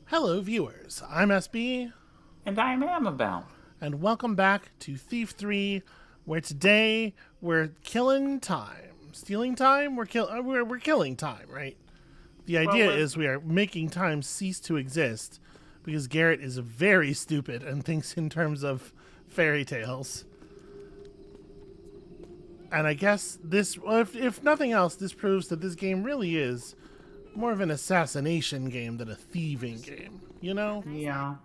Hello, viewers. I'm SB, And I'm Amabel. and welcome back to Thief 3, where today we're killing time. Stealing time? We're killing time, right? The Well, idea we're is we are making time cease to exist because Garrett is very stupid and thinks in terms of fairy tales. And I guess this, well, if nothing else, this proves that this game really is more of an assassination game than a thieving game, you know? yeah.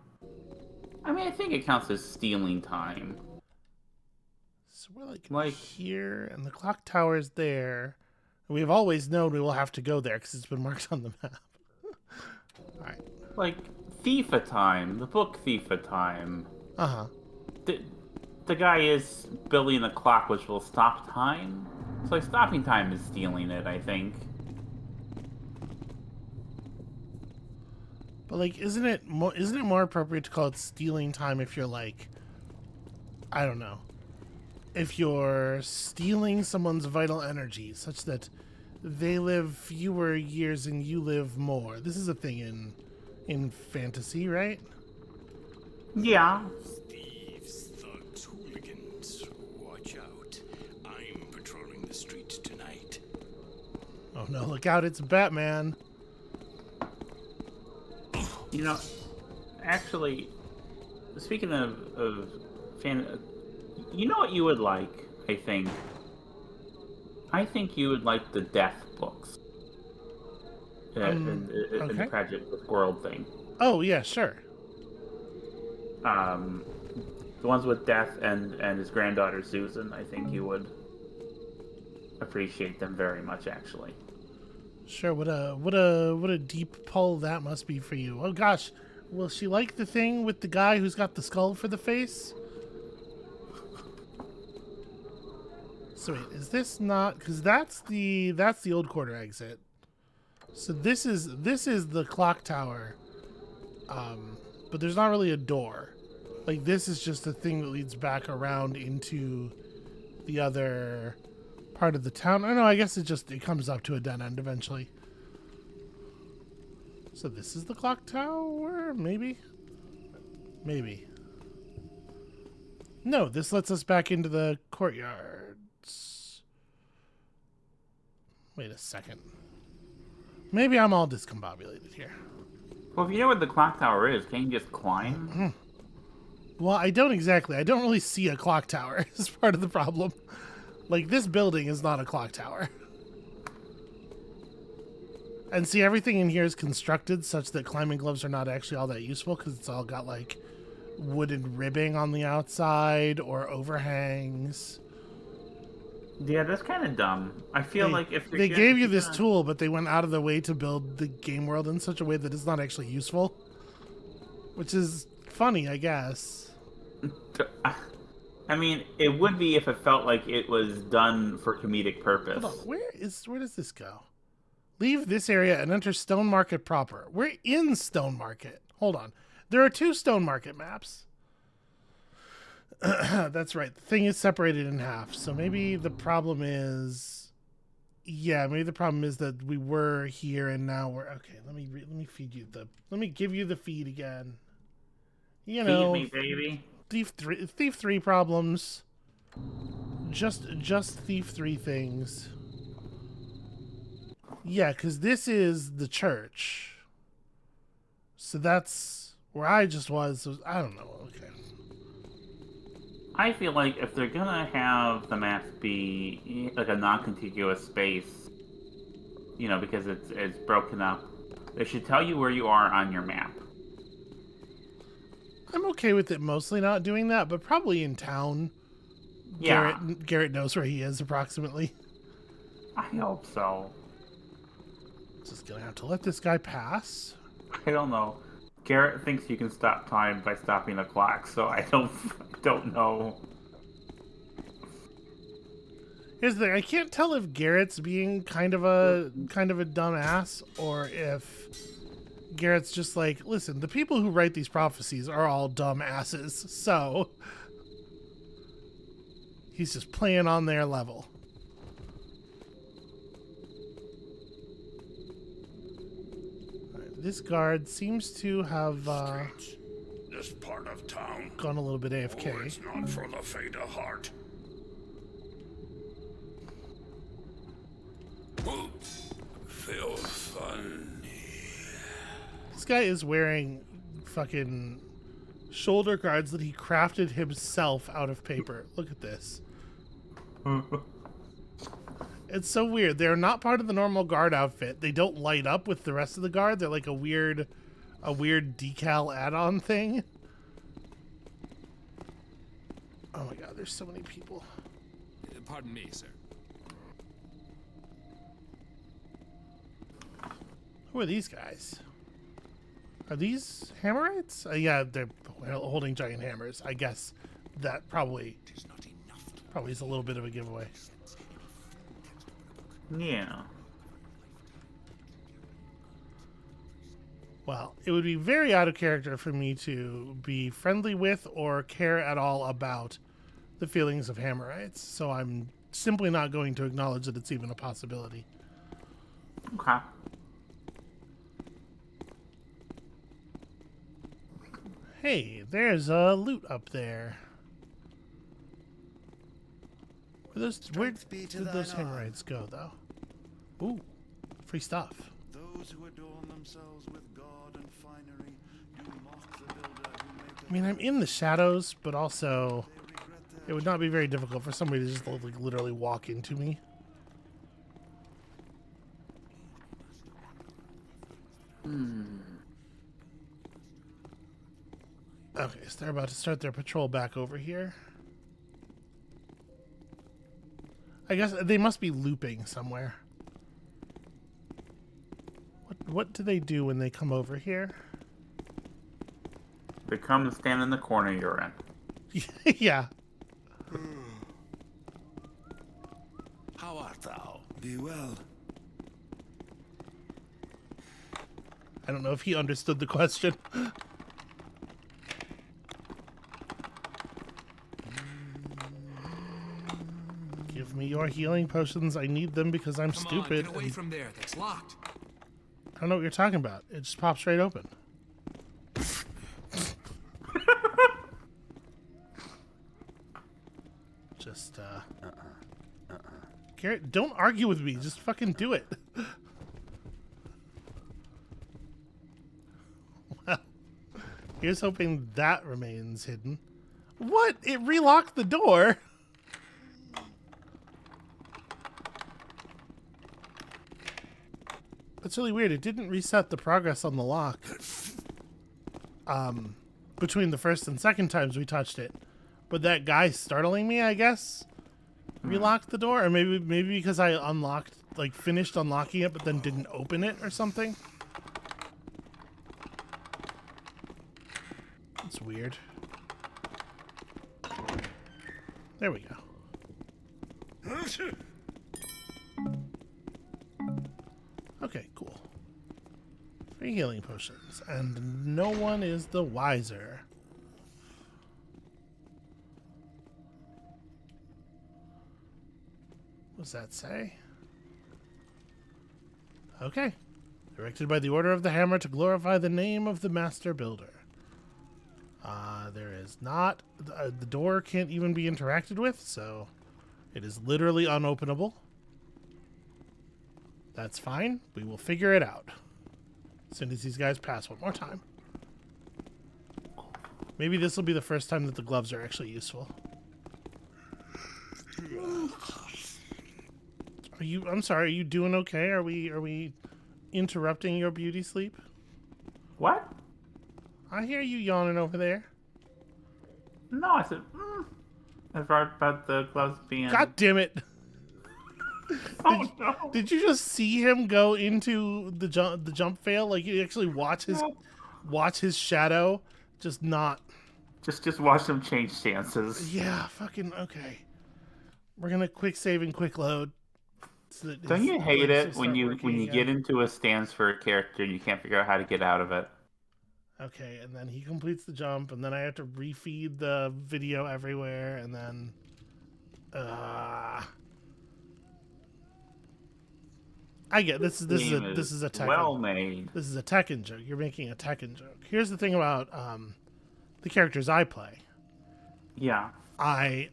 I mean, I think it counts as stealing time. So we're like Like, here, and the clock tower is there. We've always known we will have to go there because it's been marked on the map. All right. like Thief of Time, the book Thief of Time. Uh huh. The, the guy is building the clock which will stop time. So, like, stopping time is stealing it, I think. But like, isn't it more appropriate to call it stealing time if you're like, I don't know, if you're stealing someone's vital energy such that they live fewer years and you live more. This is a thing in fantasy, right? Yeah. Thieves, thugs, hooligans, watch out. I'm patrolling the streets tonight. Oh no, look out, it's Batman. You know, actually, speaking of fan, you know what you would like, I think? I think you would like the death books. In the Okay. Tragic World thing. Oh yeah, sure. Um, the ones with Death and his granddaughter Susan, I think you would appreciate them very much, actually. Sure, what a deep pull that must be for you. Oh gosh, will she like the thing with the guy who's got the skull for the face? So wait, is this not? Because that's the old quarter exit. So this is the clock tower, but there's not really a door. Like this is just a thing that leads back around into the other part of the town. I know. I guess it comes up to a dead end eventually. So this is the clock tower, maybe. Maybe. No, this lets us back into the courtyards. Wait a second. Maybe I'm all discombobulated here. Well, if you know what the clock tower is, can you just climb? Well, I don't exactly. I don't really see a clock tower as part of the problem. Like, this building is not a clock tower. And see, everything in here is constructed such that climbing gloves are not actually all that useful because it's all got, like, wooden ribbing on the outside or overhangs. Yeah, that's kind of dumb. I feel like if They gave you this tool, but they went out of their way to build the game world in such a way that it's not actually useful. Which is funny, I guess. I mean, it would be if it felt like it was done for comedic purpose. Hold on, where does this go? Leave this area and enter Stone Market proper. We're in Stone Market. Hold on. There are two Stone Market maps. That's right. The thing is separated in half. So maybe the problem is... Yeah, maybe the problem is that we were here and now we're... Okay, let me feed you the... Let me give you the feed again. You know... Feed me, baby. Thief 3 problems. Just Thief 3 things. Yeah, because this is the church. So that's where I just was. So I don't know. Okay. I feel like if they're gonna have the map be like a non-contiguous space, you know, because it's broken up, they should tell you where you are on your map. I'm okay with it mostly not doing that, but probably in town. Yeah, Garrett knows where he is approximately. I hope so. Just gonna have to let this guy pass. I don't know. Garrett thinks you can stop time by stopping the clock, so I don't know. Here's the thing: I can't tell if Garrett's being kind of a dumbass or if Garrett's just like, listen, the people who write these prophecies are all dumb asses, so he's just playing on their level. This guard seems to have Streets. This part of town. gone a little bit Oh, AFK. it's not for the faint of heart. Filthy. This guy is wearing fucking shoulder guards that he crafted himself out of paper. Look at this. It's so weird. They're not part of the normal guard outfit. They don't light up with the rest of the guard. They're like a weird decal add-on thing. Oh my god, there's so many people. Pardon me, sir. Who are these guys? Are these Hammerites? Yeah, they're holding giant hammers. I guess that probably is a little bit of a giveaway. Yeah. Well, it would be very out of character for me to be friendly with or care at all about the feelings of Hammerites, so I'm simply not going to acknowledge that it's even a possibility. Okay. Hey, there's a loot up there. Where did those Hammerites go, though? Ooh, free stuff. Those who adorn themselves with God and finery do mock the builder who made them. I mean, I'm in the shadows, but also They regret their it would not be very difficult for somebody to just like literally walk into me. Okay, so they're about to start their patrol back over here. I guess they must be looping somewhere. What do they do when they come over here? They come to stand in the corner you're in. Yeah. How art thou? Be well. I don't know if he understood the question. Give me your healing potions. I need them because I'm Come stupid. on, get away and from there. That's locked. I don't know what you're talking about. It just pops right open. Just, Garrett, don't argue with me. Just fucking do it. Well, here's hoping that remains hidden. What? It relocked the door? That's really weird. It didn't reset the progress on the lock. Between the first and second times we touched it. But that guy startling me, I guess, relocked the door. Or maybe because I unlocked, like, finished unlocking it, but then didn't open it or something. It's weird. There we go. Okay, cool. 3 healing potions, and no one is the wiser. What does that say? Okay. Erected by the order of the hammer to glorify the name of the master builder. There is not... the door can't even be interacted with, so it is literally unopenable. That's fine. We will figure it out. As soon as these guys pass one more time. Maybe this will be the first time that the gloves are actually useful. I'm sorry, are you doing okay? Are we interrupting your beauty sleep? What? I hear you yawning over there. No, I said, about the gloves being... God damn it. Oh, no. Did you just see him go into the jump fail? Like you actually watch his shadow just not... Just watch them change stances. Yeah, fucking okay. We're gonna quick save and quick load. So that Don't you hate legs it will when start you working get again? into a stance for a character and you can't figure out how to get out of it? Okay, and then he completes the jump, and then I have to refeed the video everywhere, and then... I get this is Game this is a Tekken. well made. This is a Tekken joke. You're making a Tekken joke. Here's the thing about the characters I play. Yeah. I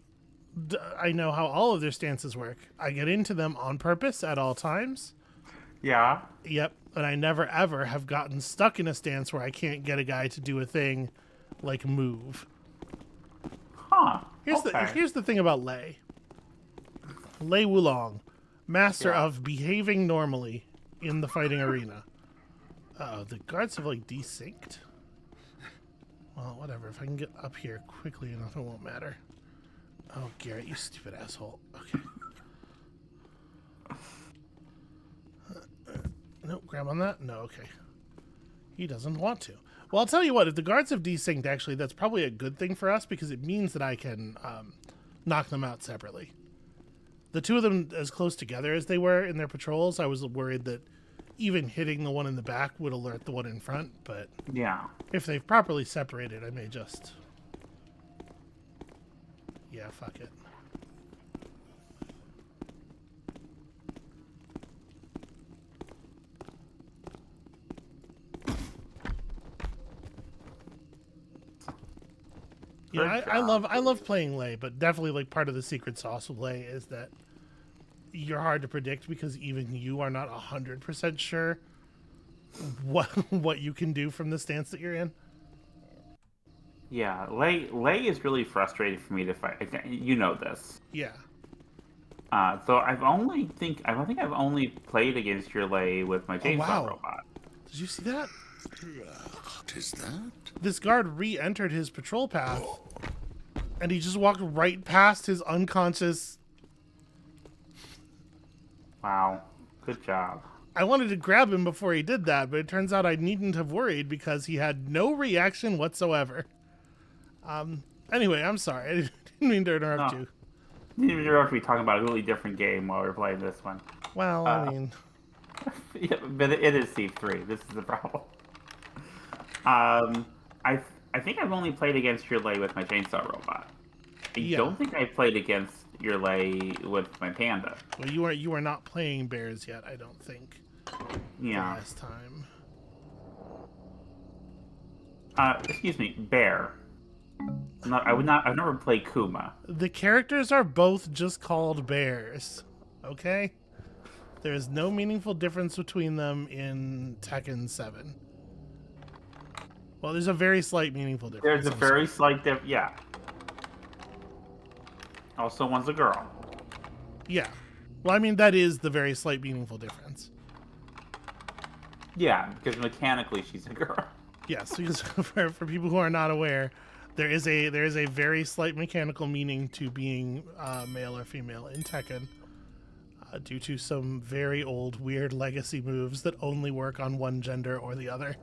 know how all of their stances work. I get into them on purpose at all times. Yeah. Yep, and I never ever have gotten stuck in a stance where I can't get a guy to do a thing like move. Huh. Here's the thing about Lei. Lei Wulong, master of behaving normally in the fighting arena. Uh-oh, the guards have like desynced. Well, whatever. If I can get up here quickly enough, it won't matter. Oh, Garrett, you stupid asshole. Okay. Nope, grab on that? No, okay. He doesn't want to. Well, I'll tell you what, if the guards have desynced, actually, that's probably a good thing for us because it means that I can knock them out separately. The two of them as close together as they were in their patrols, I was worried that even hitting the one in the back would alert the one in front, but Yeah. if they've properly separated, I may just... Yeah, fuck it. Yeah, I love playing Lei, but definitely like part of the secret sauce of Lei is that you're hard to predict because even you are not 100% sure what you can do from the stance that you're in. Yeah. Lei is really frustrating for me to fight. You know this. Yeah. So I think I've only played against your Lei with my chainsaw wow. robot. Did you see that? What is that? This guard re-entered his patrol path, and he just walked right past his unconscious... Wow. Good job. I wanted to grab him before he did that, but it turns out I needn't have worried because he had no reaction whatsoever. Anyway, I'm sorry. I didn't mean to interrupt you. You didn't interrupt me talking about a really different game while we were playing this one. Well, I mean... Yeah, but it is Thief 3. This is the problem. I think I've only played against your Lei with my chainsaw robot. I don't think I've played against your Lei with my panda. Well, you are not playing bears yet, I don't think. Yeah. Last time. Excuse me, bear. I've never played Kuma. The characters are both just called bears. Okay? There is no meaningful difference between them in Tekken 7. Well, there's a very slight meaningful difference. There's a very slight difference, yeah. Also, one's a girl. Yeah. Well, I mean, that is the very slight meaningful difference. Yeah, because mechanically she's a girl. Yes, because for people who are not aware, there is a very slight mechanical meaning to being male or female in Tekken. Due to some very old, weird legacy moves that only work on one gender or the other.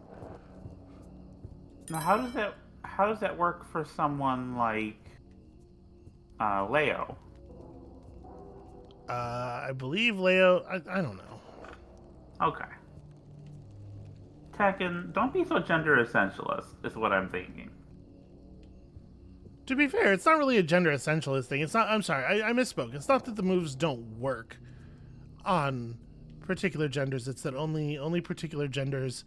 Now, how does that work for someone like Leo? I believe Leo. I don't know. Okay. Tekken, don't be so gender essentialist. Is what I'm thinking. To be fair, it's not really a gender essentialist thing. It's not. I'm sorry, I misspoke. It's not that the moves don't work on particular genders. It's that only particular genders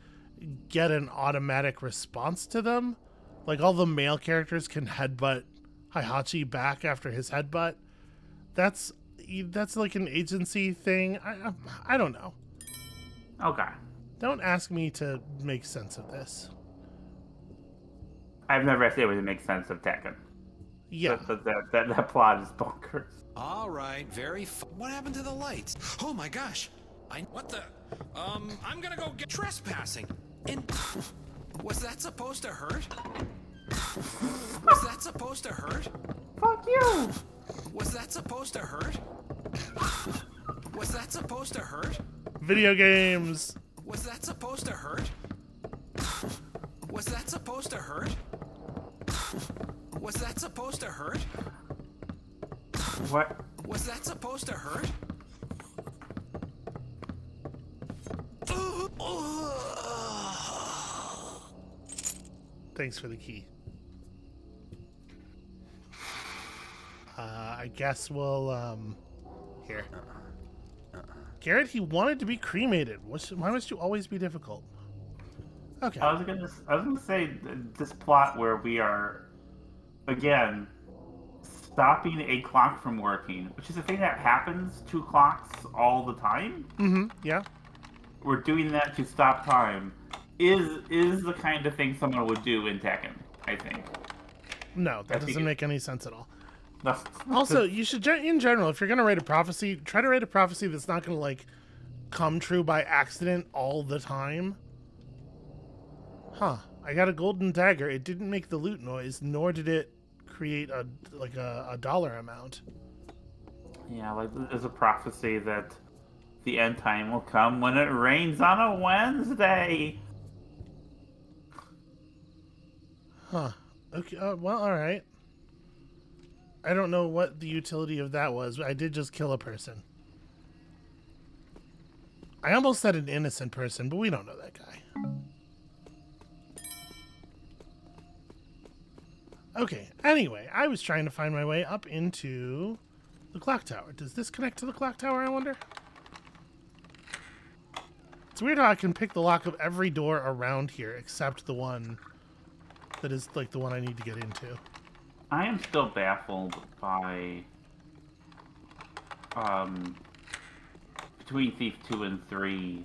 get an automatic response to them. Like all the male characters can headbutt Heihachi back after his headbutt. That's like an agency thing. I don't know. Okay. Don't ask me to make sense of this. I've never actually able to make sense of Tekken. Yeah. That plot is bonkers. All right, what happened to the lights? Oh my gosh. What the? I'm gonna go get trespassing. Was that supposed to hurt? Was that supposed to hurt? Fuck you! Was that supposed to hurt? Was that supposed to hurt? Video games. Was that supposed to hurt? Was that supposed to hurt? Was that supposed to hurt? What? Was that supposed to hurt? Thanks for the key. I guess we'll here. Garrett, he wanted to be cremated. Why must you always be difficult? Okay. I was gonna say this plot where we are again stopping a clock from working, which is a thing that happens to clocks all the time. Mm-hmm. Yeah. We're doing that to stop time. Is the kind of thing someone would do in Tekken, I think. No, that doesn't make any sense at all. That's, Also, you should, in general, if you're going to write a prophecy, try to write a prophecy that's not going to, like, come true by accident all the time. Huh. I got a golden dagger. It didn't make the loot noise, nor did it create a dollar amount. yeah, like there's a prophecy that the end time will come when it rains on a Wednesday. Huh. Okay, well, alright. I don't know what the utility of that was. I did just kill a person. I almost said an innocent person, but we don't know that guy. Okay, anyway, I was trying to find my way up into the clock tower. Does this connect to the clock tower, I wonder? It's weird how I can pick the lock of every door around here except the one that is, like, the one I need to get into. I am still baffled by between Thief 2 and 3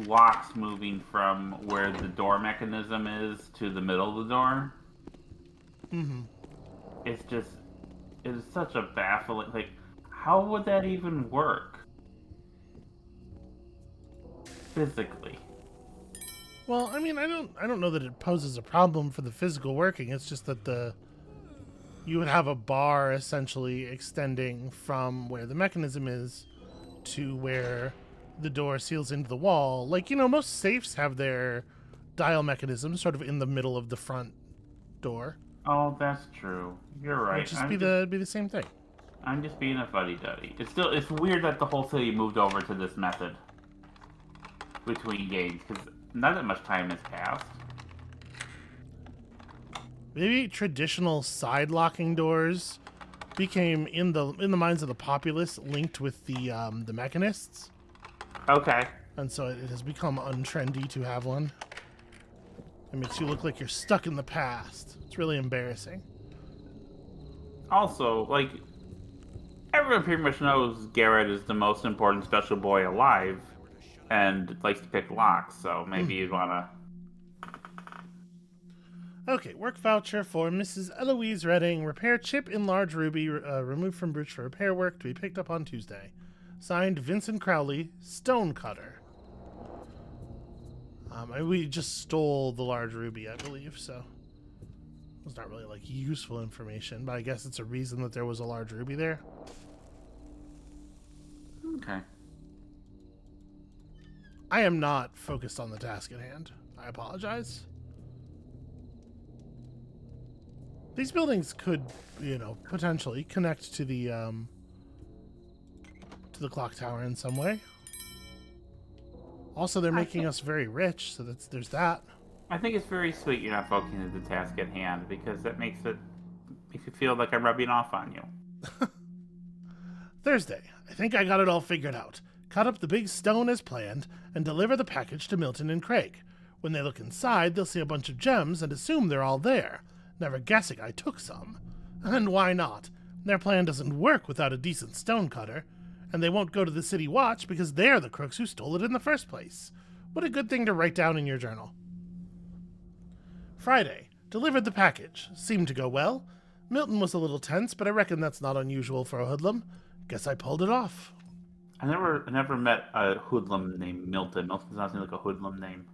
locks moving from where the door mechanism is to the middle of the door. Mm-hmm. It's just, it is such a baffling, like, how would that even work? Physically. Well, I mean, I don't know that it poses a problem for the physical working. It's just that you would have a bar essentially extending from where the mechanism is to where the door seals into the wall. Like, you know, most safes have their dial mechanism sort of in the middle of the front door. Oh, that's true. You're right. It'd just be the same thing. I'm just being a fuddy-duddy. It's weird that the whole city moved over to this method between games, because not that much time has passed. Maybe traditional side locking doors became in the minds of the populace linked with the mechanists. Okay. And so it has become untrendy to have one. It makes you look like you're stuck in the past. It's really embarrassing. Also, like, everyone pretty much knows Garrett is the most important special boy alive and likes to pick locks, so maybe you'd want to... Okay, work voucher for Mrs. Eloise Redding. Repair chip in large ruby removed from brooch for repair work to be picked up on Tuesday. Signed, Vincent Crowley, Stonecutter. We just stole the large ruby, I believe, so it's not really, like, useful information, but I guess it's a reason that there was a large ruby there. Okay. I am not focused on the task at hand. I apologize. These buildings could, you know, potentially connect to the clock tower in some way. Also, they're making us very rich, so there's that. I think it's very sweet you're not focusing on the task at hand, because that makes you feel like I'm rubbing off on you. Thursday. I think I got it all figured out. Cut up the big stone as planned and deliver the package to Milton and Craig. When they look inside, they'll see a bunch of gems and assume they're all there, never guessing I took some. And why not? Their plan doesn't work without a decent stonecutter, and they won't go to the city watch because they're the crooks who stole it in the first place. What a good thing to write down in your journal. Friday. Delivered the package. Seemed to go well. Milton was a little tense, but I reckon that's not unusual for a hoodlum. Guess I pulled it off. I never met a hoodlum named Milton. Milton does not seem like a hoodlum name.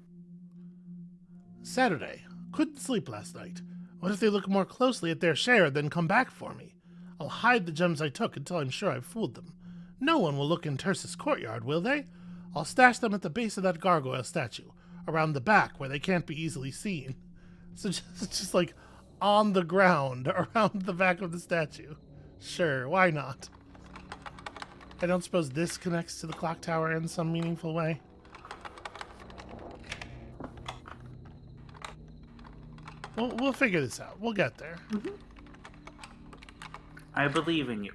Saturday. Couldn't sleep last night. What if they look more closely at their share, then come back for me? I'll hide the gems I took until I'm sure I've fooled them. No one will look in Tersis' courtyard, will they? I'll stash them at the base of that gargoyle statue, around the back where they can't be easily seen. So just like on the ground, around the back of the statue. Sure, why not? I don't suppose this connects to the clock tower in some meaningful way. We'll figure this out. We'll get there. Mm-hmm. I believe in you.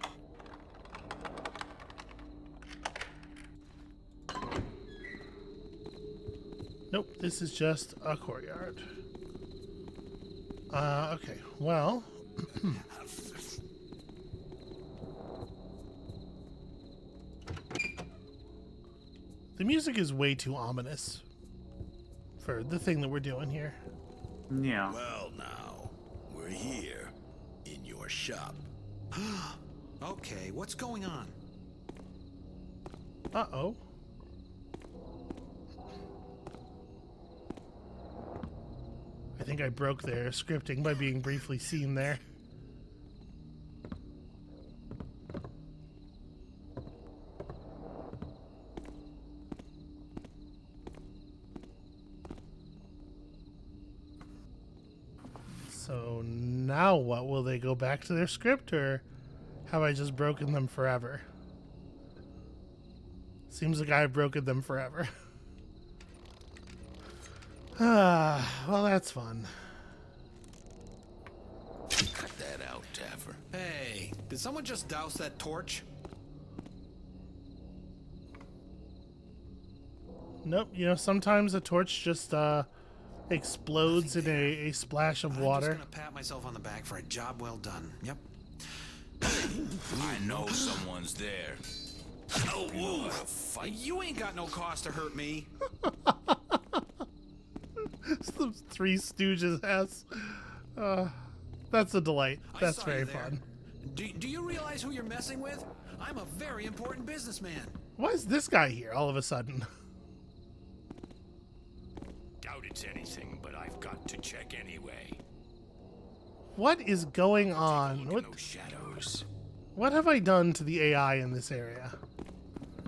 Nope, this is just a courtyard. Okay, well... the music is way too ominous for the thing that we're doing here. Yeah. Well, now, we're here in your shop. Okay, what's going on? Uh-oh. I think I broke their scripting by being briefly seen there. So now what? Will they go back to their script, or have I just broken them forever? Seems like I've broken them forever. Well, that's fun. Cut that out, Taffer. Hey, did someone just douse that torch? Nope, you know, sometimes a torch just explodes in a splash of I'm water. just gonna pat myself on the back for a job well done. Yep. I know someone's there. Oh, whoa. Fight. You ain't got no cause to hurt me. Some Three Stooges ass. That's a delight. I That's saw very you there. fun. Do you realize who you're messing with? I'm a very important businessman. Why is this guy here all of a sudden? Doubt it's anything, but I've got to check anyway. What is going on? Look at those shadows. What have I done to the AI in this area?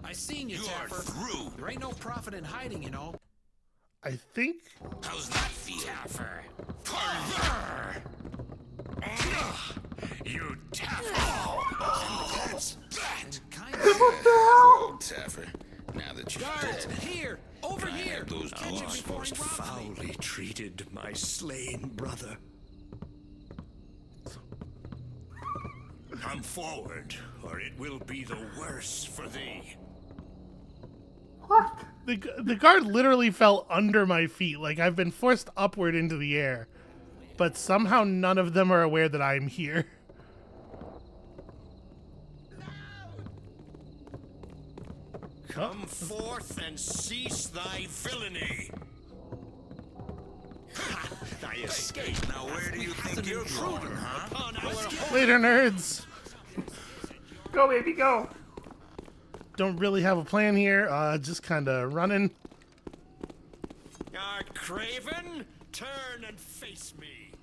I seen you, You are Tapper. through. There ain't no profit in hiding, you know. I think... How's that feel? Taffer. You Taffer. That's that. Kind of. Oh, Taffer. Now that you've Guards, done it, here, over I here. have those Catch him dogs before he most robs me. foully treated my slain brother. Come forward, or it will be the worse for thee. What? The guard literally fell under my feet. Like, I've been forced upward into the air. But somehow none of them are aware that I'm here. Come forth and cease thy villainy. I escaped. Now where do you think you're going, huh? Later, nerds. Go, baby, go. Don't really have a plan here. Just kind of running. Craven, turn and face me.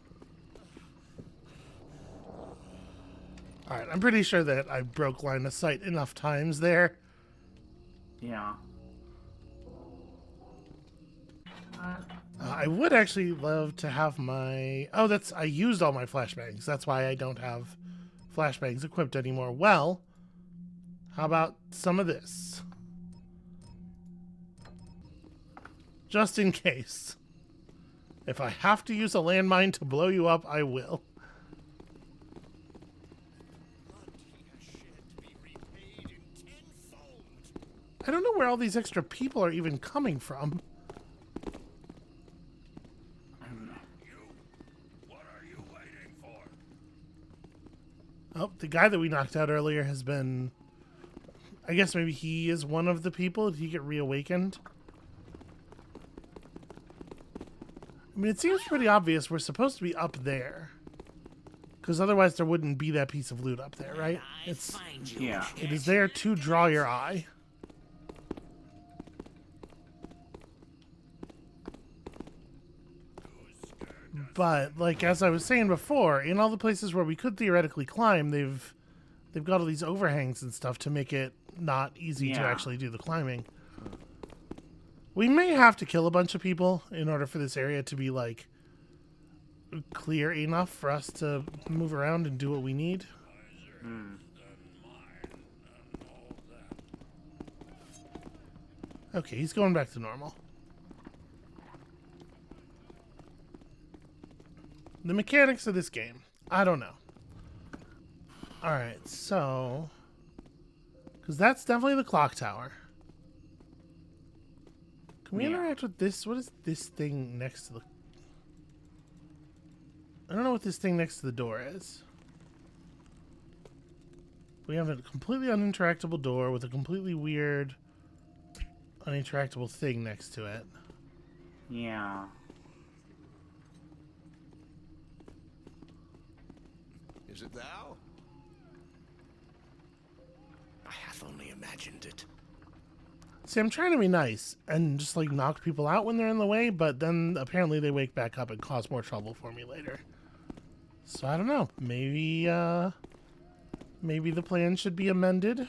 Alright, I'm pretty sure that I broke line of sight enough times there. Yeah. I would actually love to have my... Oh, I used all my flashbangs. That's why I don't have flashbangs equipped anymore. Well, how about some of this? Just in case. If I have to use a landmine to blow you up, I will. I don't know where all these extra people are even coming from. What are you waiting for? Oh, the guy that we knocked out earlier has been... I guess maybe he is one of the people. Did he get reawakened? I mean, it seems pretty obvious we're supposed to be up there. Because otherwise there wouldn't be that piece of loot up there, right? Yeah. It is there to draw your eye. But, like, as I was saying before, in all the places where we could theoretically climb, they've got all these overhangs and stuff to make it not easy to Yeah. actually do the climbing. We may have to kill a bunch of people in order for this area to be, like, clear enough for us to move around and do what we need. Okay, he's going back to normal. The mechanics of this game, I don't know. Alright, so... Because that's definitely the clock tower. Can we interact with this? What is this thing next to the... I don't know what this thing next to the door is. We have a completely uninteractable door with a completely weird, uninteractable thing next to it. Yeah. Is it thou? I hath only imagined it. See, I'm trying to be nice and just like knock people out when they're in the way, but then apparently they wake back up and cause more trouble for me later. So I don't know. Maybe the plan should be amended.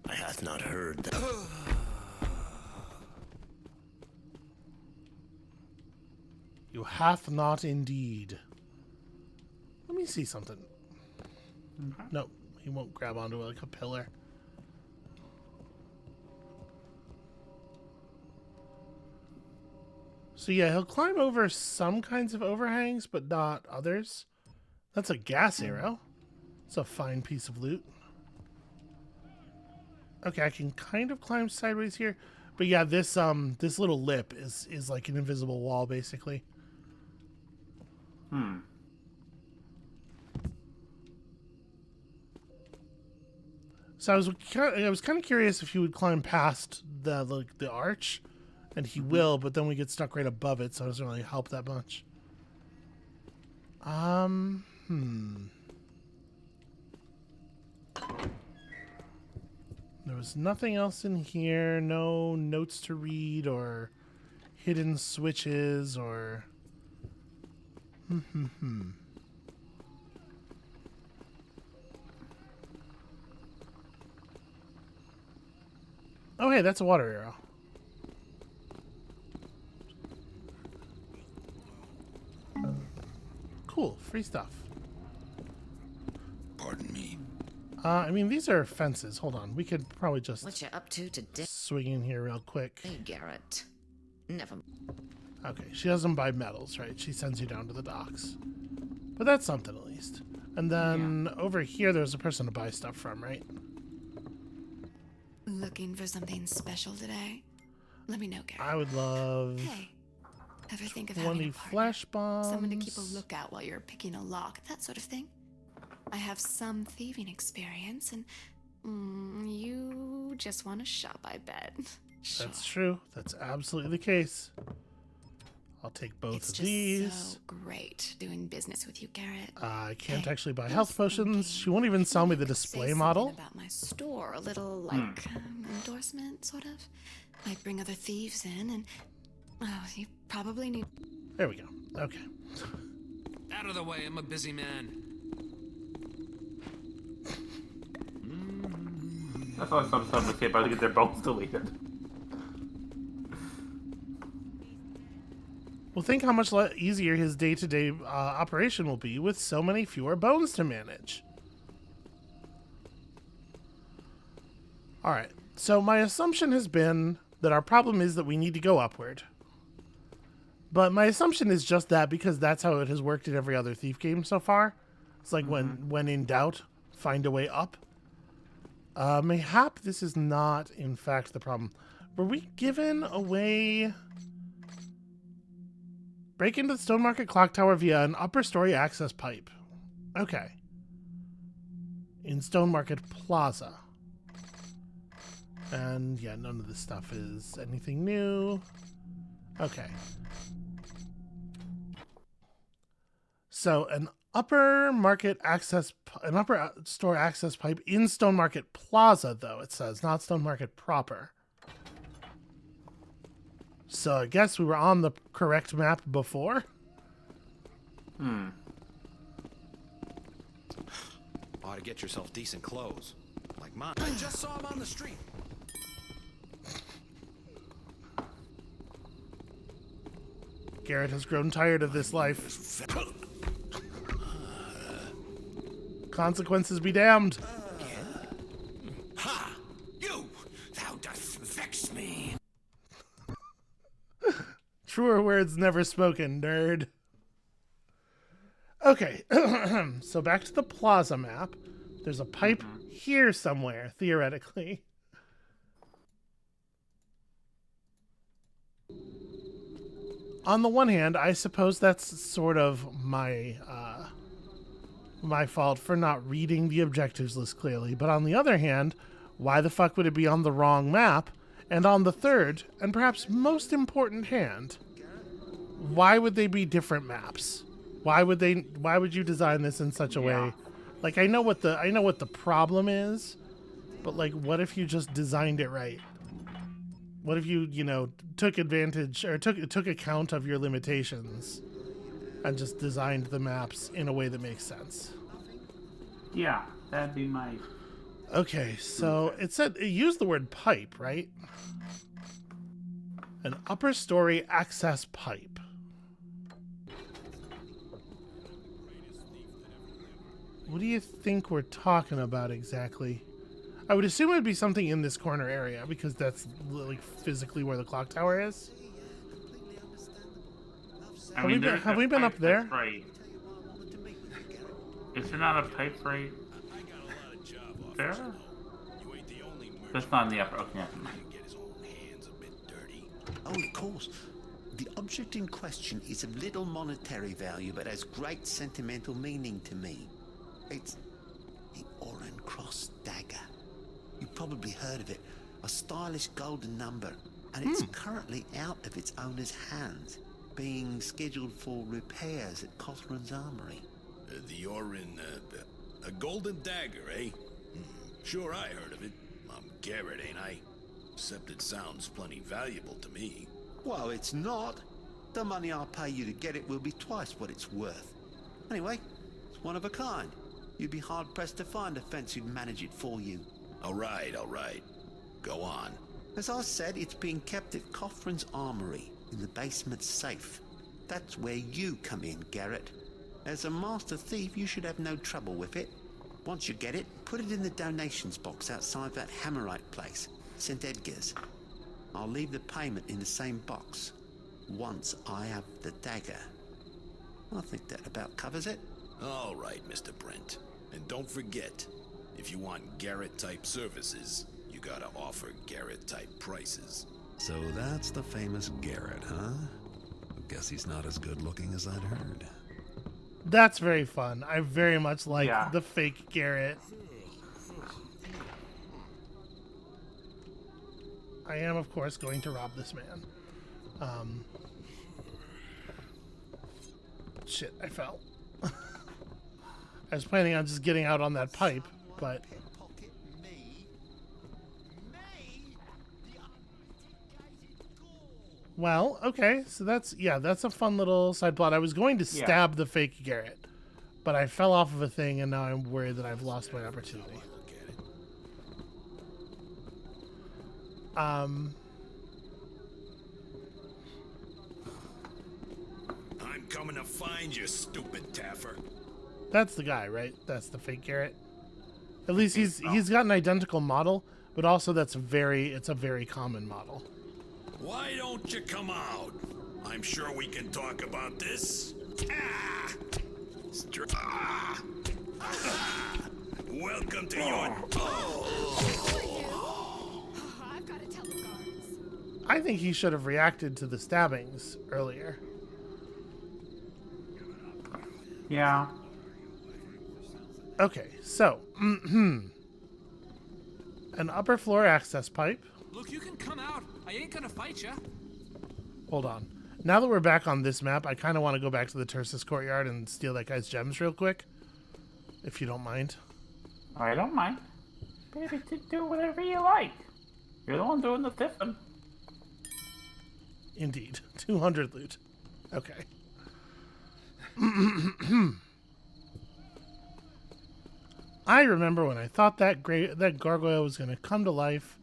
I hath not heard that. You hath not indeed. Let me see something. No, he won't grab onto like a pillar. So yeah, he'll climb over some kinds of overhangs, but not others. That's a gas arrow. It's a fine piece of loot. Okay, I can kind of climb sideways here. But yeah, this little lip is like an invisible wall, basically. So I was kind of curious if he would climb past the arch, and he will, but then we get stuck right above it, so it doesn't really help that much. There was nothing else in here. No notes to read or hidden switches or... Oh, hey, that's a water arrow. Cool, free stuff. Pardon me. I mean, these are fences. Hold on. We could probably just What you up to today, swing in here real quick. Garrett? Never. Okay, she doesn't buy metals, right? She sends you down to the docks. But that's something at least. And then over here, there's a person to buy stuff from, right? Looking for something special today? Let me know, Garrett. I would love Hey, ever think of 20 having a partner? flash bombs. Someone to keep a lookout while you're picking a lock, that sort of thing. I have some thieving experience, and you just want to shop, I bet. Sure. That's true. That's absolutely the case. I'll take both It's of just these. so great doing business with you, Garrett. I can't Hey, actually buy I health was potions. thinking She won't even sell me you the could say display something model. about my store, a little like endorsement, sort of. Might bring other thieves in, and you probably need. There we go. Okay. Out of the way, I'm a busy man. That's why some would say about to get their bones deleted. Well, think how much easier his day-to-day operation will be with so many fewer bones to manage. All right. So my assumption has been that our problem is that we need to go upward. But my assumption is just that because that's how it has worked in every other Thief game so far. It's like when in doubt, find a way up. Mayhap this is not, in fact, the problem. Were we given a way... Break into the Stone Market Clock Tower via an upper story access pipe. Okay. In Stone Market Plaza. And yeah, none of this stuff is anything new. Okay. So an upper store access pipe in Stone Market Plaza, though, it says, not Stone Market proper. So I guess we were on the correct map before. Ought to get yourself decent clothes. Like mine. I just saw him on the street. Garrett has grown tired of this life. Consequences be damned. Ha! You! Thou dost vex me. Truer words never spoken, nerd. Okay, so back to the plaza map. There's a pipe here somewhere, theoretically. on the one hand, I suppose that's sort of my fault for not reading the objectives list clearly. But on the other hand, why the fuck would it be on the wrong map? And on the third, and perhaps most important hand, why would they be different maps? Why would you design this in such a way? Like, I know what the problem is, but like, what if you just designed it right? What if you took advantage or took account of your limitations and just designed the maps in a way that makes sense? Yeah, that'd be my... Okay, so it used the word pipe, right? An upper story access pipe. What do you think we're talking about exactly? I would assume it would be something in this corner area because that's like physically where the clock tower is. Have we been up there? Right. Is there not a pipe right there? That's not in the upper. Okay, never mind. Oh, of course. The object in question is of little monetary value, but has great sentimental meaning to me. It's the Oran Cross dagger. You've probably heard of it. A stylish golden number, and it's currently out of its owner's hands, being scheduled for repairs at Cothran's armory. The Orin, a golden dagger, eh? Sure, I heard of it. I'm Garrett, ain't I? Except it sounds plenty valuable to me. Well, it's not. The money I'll pay you to get it will be twice what it's worth. Anyway, it's one of a kind. You'd be hard-pressed to find a fence who'd manage it for you. All right. Go on. As I said, it's being kept at Cothran's armory, in the basement safe. That's where you come in, Garrett. As a master thief, you should have no trouble with it. Once you get it, put it in the donations box outside that Hammerite place, St. Edgar's. I'll leave the payment in the same box, once I have the dagger. I think that about covers it. All right, Mr. Brent. And don't forget, if you want Garrett-type services, you gotta offer Garrett-type prices. So that's the famous Garrett, huh? Guess he's not as good looking as I'd heard. That's very fun. I very much like the fake Garrett. I am, of course, going to rob this man. Shit, I fell. I was planning on just getting out on that pipe, but... Well, okay, so that's a fun little side plot. I was going to stab the fake Garrett, but I fell off of a thing, and now I'm worried that I've lost my opportunity. I'm coming to find you, stupid Taffer. That's the guy, right? That's the fake Garrett. At least he's got an identical model, but also it's a very common model. Why don't you come out? I'm sure we can talk about this. Welcome to your... I've got to tell the guards. I think he should have reacted to the stabbings earlier. Yeah. Okay, so, an upper floor access pipe. Look, you can come out. I ain't gonna fight ya. Hold on. Now that we're back on this map, I kind of want to go back to the Tersus courtyard and steal that guy's gems real quick, if you don't mind. I don't mind. Baby, do whatever you like. You're the one doing the thiffing. Indeed. 200 loot. Okay. I remember when I thought that gargoyle was going to come to life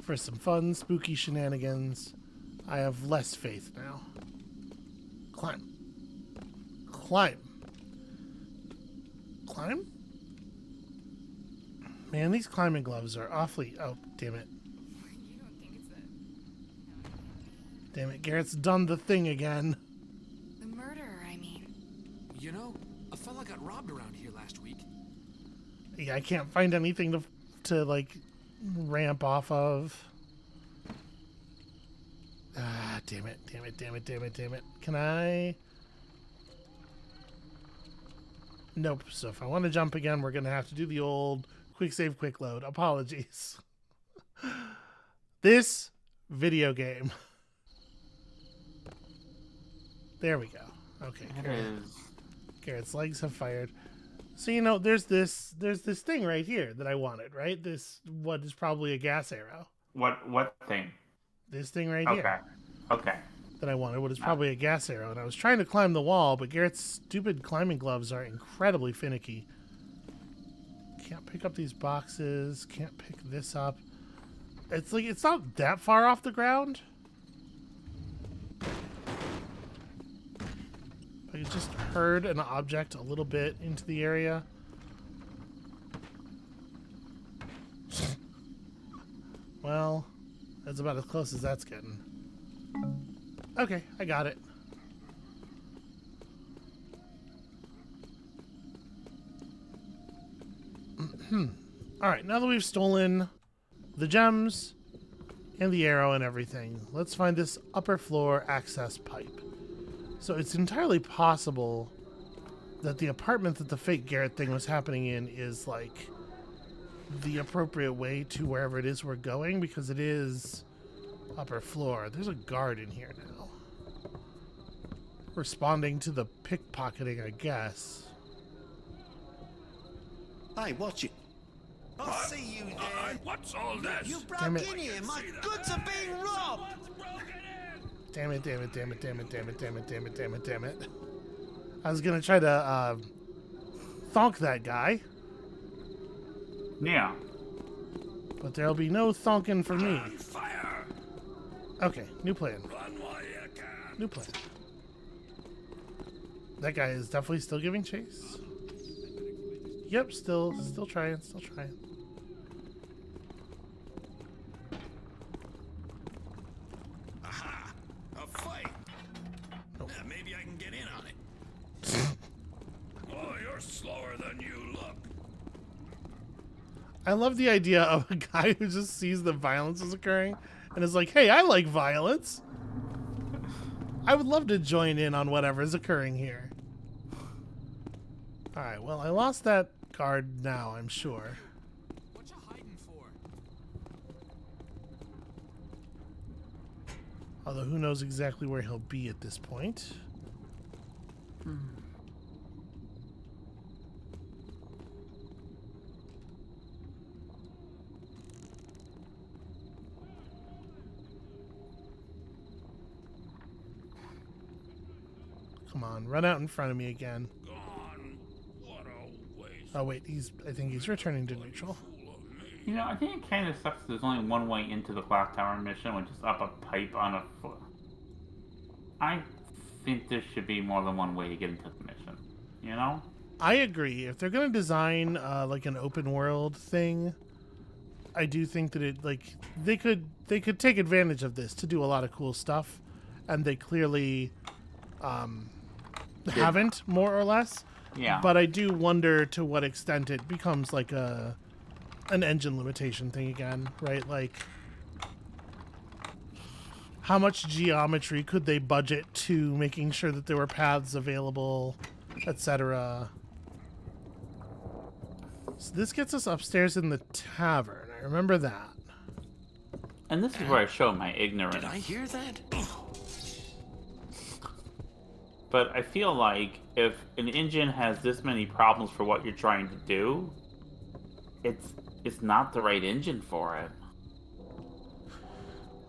for some fun, spooky shenanigans. I have less faith now. Climb. Climb. Climb? Man, these climbing gloves are awfully... Oh, damn it. You don't think it's Damn it, Garrett's done the thing again. the murderer, I mean. You know, a fella got robbed around here last week. Yeah, I can't find anything to like ramp off of. Ah, damn it, damn it, damn it, damn it, damn it. Can I? Nope. So if I want to jump again, we're going to have to do the old quick save, quick load. Apologies. This video game. There we go. Okay. Garrett's legs have fired. So, you know, there's this thing right here that I wanted, right? This, what is probably a gas arrow. What thing? This thing right here. Okay. That I wanted, what is probably a gas arrow. And I was trying to climb the wall, but Garrett's stupid climbing gloves are incredibly finicky. Can't pick up these boxes. Can't pick this up. It's like, it's not that far off the ground. I just heard an object a little bit into the area. Well, that's about as close as that's getting. Okay, I got it. Alright, now that we've stolen the gems and the arrow and everything, let's find this upper floor access pipe. So it's entirely possible that the apartment that the fake Garrett thing was happening in is like the appropriate way to wherever it is we're going, because it is upper floor. There's a guard in here now. Responding to the pickpocketing, I guess. Hey, watch it. I see you there. What's all this? You broke Damn it. in here. My goods are being robbed. Damn it, damn it, damn it, damn it, damn it, damn it, damn it, damn it, damn it. I was gonna try to thonk that guy. Yeah. But there'll be no thonking for me. Fire! Okay, new plan. Run while you can. New plan. That guy is definitely still giving chase. Yep, still trying, still trying. Aha! A fight! Nope. Maybe I can get in on it. Oh, you're slower than you look. I love the idea of a guy who just sees the violence is occurring and is like, hey, I like violence. I would love to join in on whatever is occurring here. Alright, well, I lost that guard now, I'm sure. What you hiding for? Although who knows exactly where he'll be at this point. Come on, run out in front of me again. Gone. What a waste. Oh wait, I think he's returning to neutral. You know, I think it kind of sucks that there's only one way into the clock tower mission, which is up a pipe on a foot. I think there should be more than one way to get into the mission. You know? I agree. If they're gonna design like an open world thing, I do think that it they could take advantage of this to do a lot of cool stuff, and they clearly haven't, more or less. Yeah. But I do wonder to what extent it becomes like an engine limitation thing again, right? Like, how much geometry could they budget to making sure that there were paths available, etc. So this gets us upstairs in the tavern. I remember that. And this is where I show my ignorance. Did I hear that? But I feel like if an engine has this many problems for what you're trying to do, it's not the right engine for it.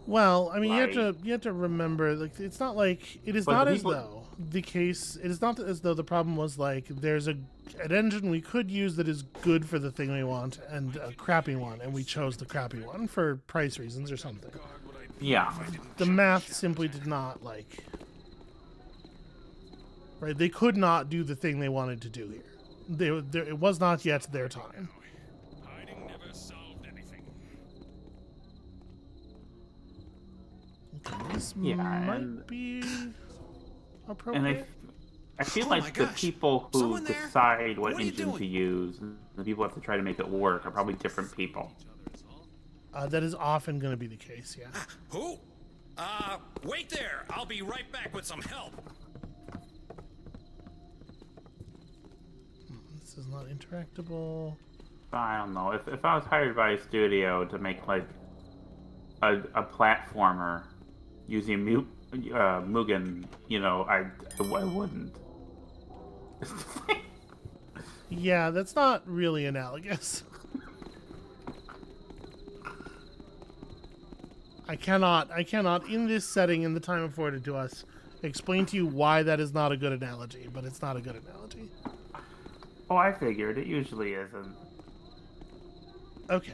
Well, I mean, Right. you have to remember, like, it's not like it is But not the as people- though the case. It is not as though the problem was like there's an engine we could use that is good for the thing we want and a crappy one, and we chose the crappy one for price reasons or something. Yeah. The math simply did not like. Right, they could not do the thing they wanted to do here. It was not yet their time. Hiding never solved anything. Okay, this Yeah, might and- be And appropriate. I feel Oh like my the gosh. people who Someone there? decide what What are you engine to doing? use, and the people who have to try to make it work, are probably different people. That is often going to be the case, yeah. Who? Wait there. I'll be right back with some help. This is not interactable. I don't know. If I was hired by a studio to make like a platformer using Mugen, you know, I wouldn't. Yeah, that's not really analogous. I cannot, in this setting, in the time afforded to us, explain to you why that is not a good analogy, but it's not a good analogy. Oh, I figured. It usually isn't. Okay.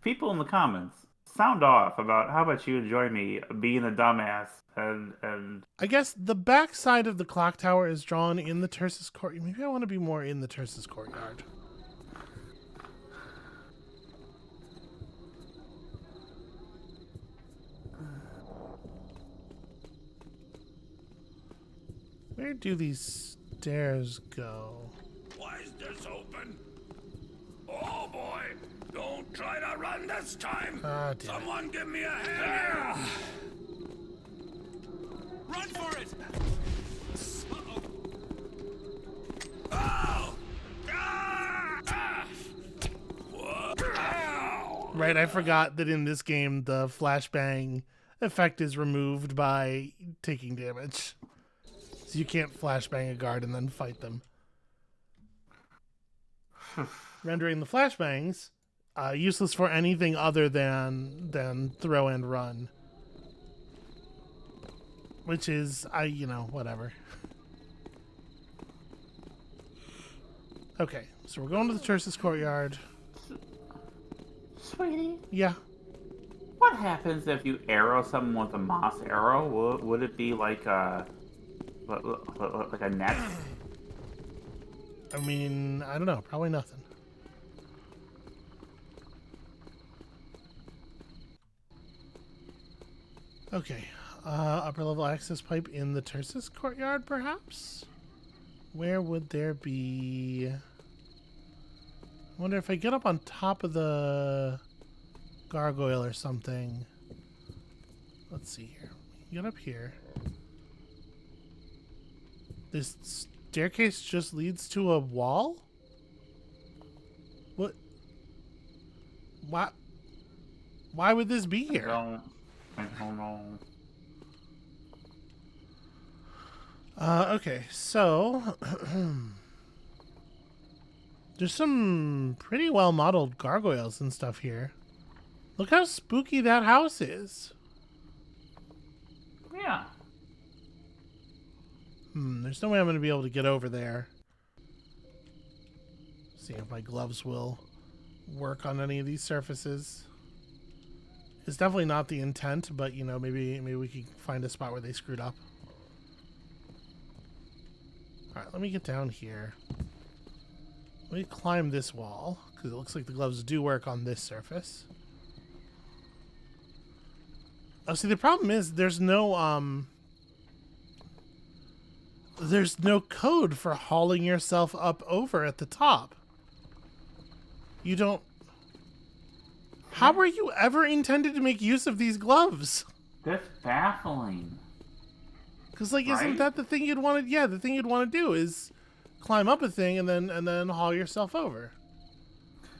People in the comments, sound off about how much you enjoy me being a dumbass and I guess the backside of the clock tower is drawn in the Tersus courtyard. Maybe I want to be more in the Tersus courtyard. Where do these stairs go? Why is this open? Oh boy! Don't try to run this time! Ah, damn it. Someone give me a hand here! Run for it! Uh-oh. Oh! Ah! What? Ow! Right, I forgot that in this game the flashbang effect is removed by taking damage. So you can't flashbang a guard and then fight them. Rendering the flashbangs useless for anything other than throw and run. Which is, whatever. Okay, so we're going to the Tersus courtyard. Sweetie, Yeah. what happens if you arrow someone with a moss arrow? Would it be like a net? I mean, I don't know. Probably nothing. Okay. Upper level access pipe in the Tersus courtyard, perhaps? Where would there be... I wonder if I get up on top of the gargoyle or something. Let's see here. Get up here. This staircase just leads to a wall? What? Why would this be here? I don't know. Okay, so there's some pretty well modeled gargoyles and stuff here. Look how spooky that house is. Yeah. There's no way I'm going to be able to get over there. See if my gloves will work on any of these surfaces. It's definitely not the intent, but maybe we can find a spot where they screwed up. Alright, let me get down here. Let me climb this wall, because it looks like the gloves do work on this surface. Oh, see, the problem is there's no code for hauling yourself up over at the top. You don't... How were you ever intended to make use of these gloves? That's baffling. Because, isn't Right? that the thing you'd want to... Yeah, the thing you'd want to do is climb up a thing and then haul yourself over.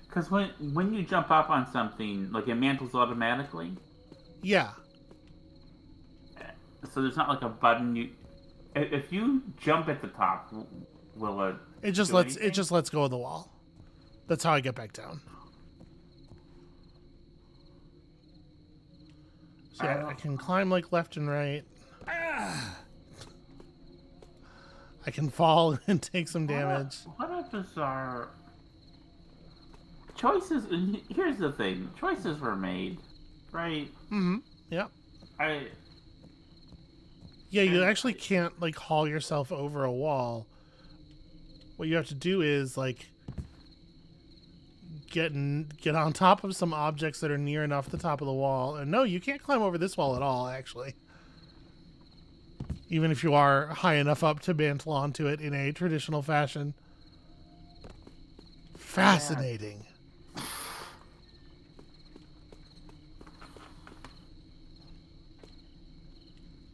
Because when you jump up on something, like it mantles automatically. Yeah. So there's not like a button you... If you jump at the top, will it... It just do lets anything? go of the wall. That's how I get back down. So yeah, I can climb left and right. I can fall and take some damage. What a bizarre... Choices... Here's the thing. Choices were made, right? Mm-hmm. Yep. Yeah, you actually can't haul yourself over a wall. What you have to do is get on top of some objects that are near enough the top of the wall. And no, you can't climb over this wall at all, actually. Even if you are high enough up to mantle onto it in a traditional fashion. Fascinating.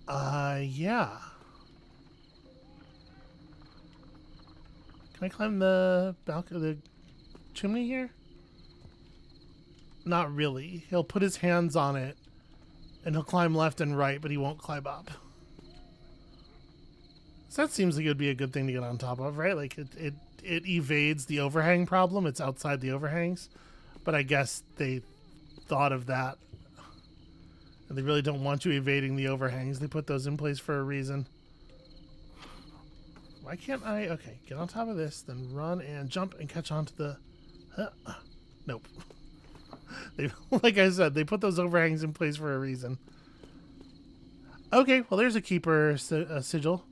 Yeah. Can I climb the balcony, the chimney here? Not really. He'll put his hands on it, and he'll climb left and right, but he won't climb up. So that seems like it would be a good thing to get on top of, right? Like, it evades the overhang problem. It's outside the overhangs. But I guess they thought of that. And they really don't want you evading the overhangs. They put those in place for a reason. Why can't I? Okay, get on top of this, then run and jump and catch on to the... Nope. They, like I said, they put those overhangs in place for a reason. Okay, well, there's a keeper sigil.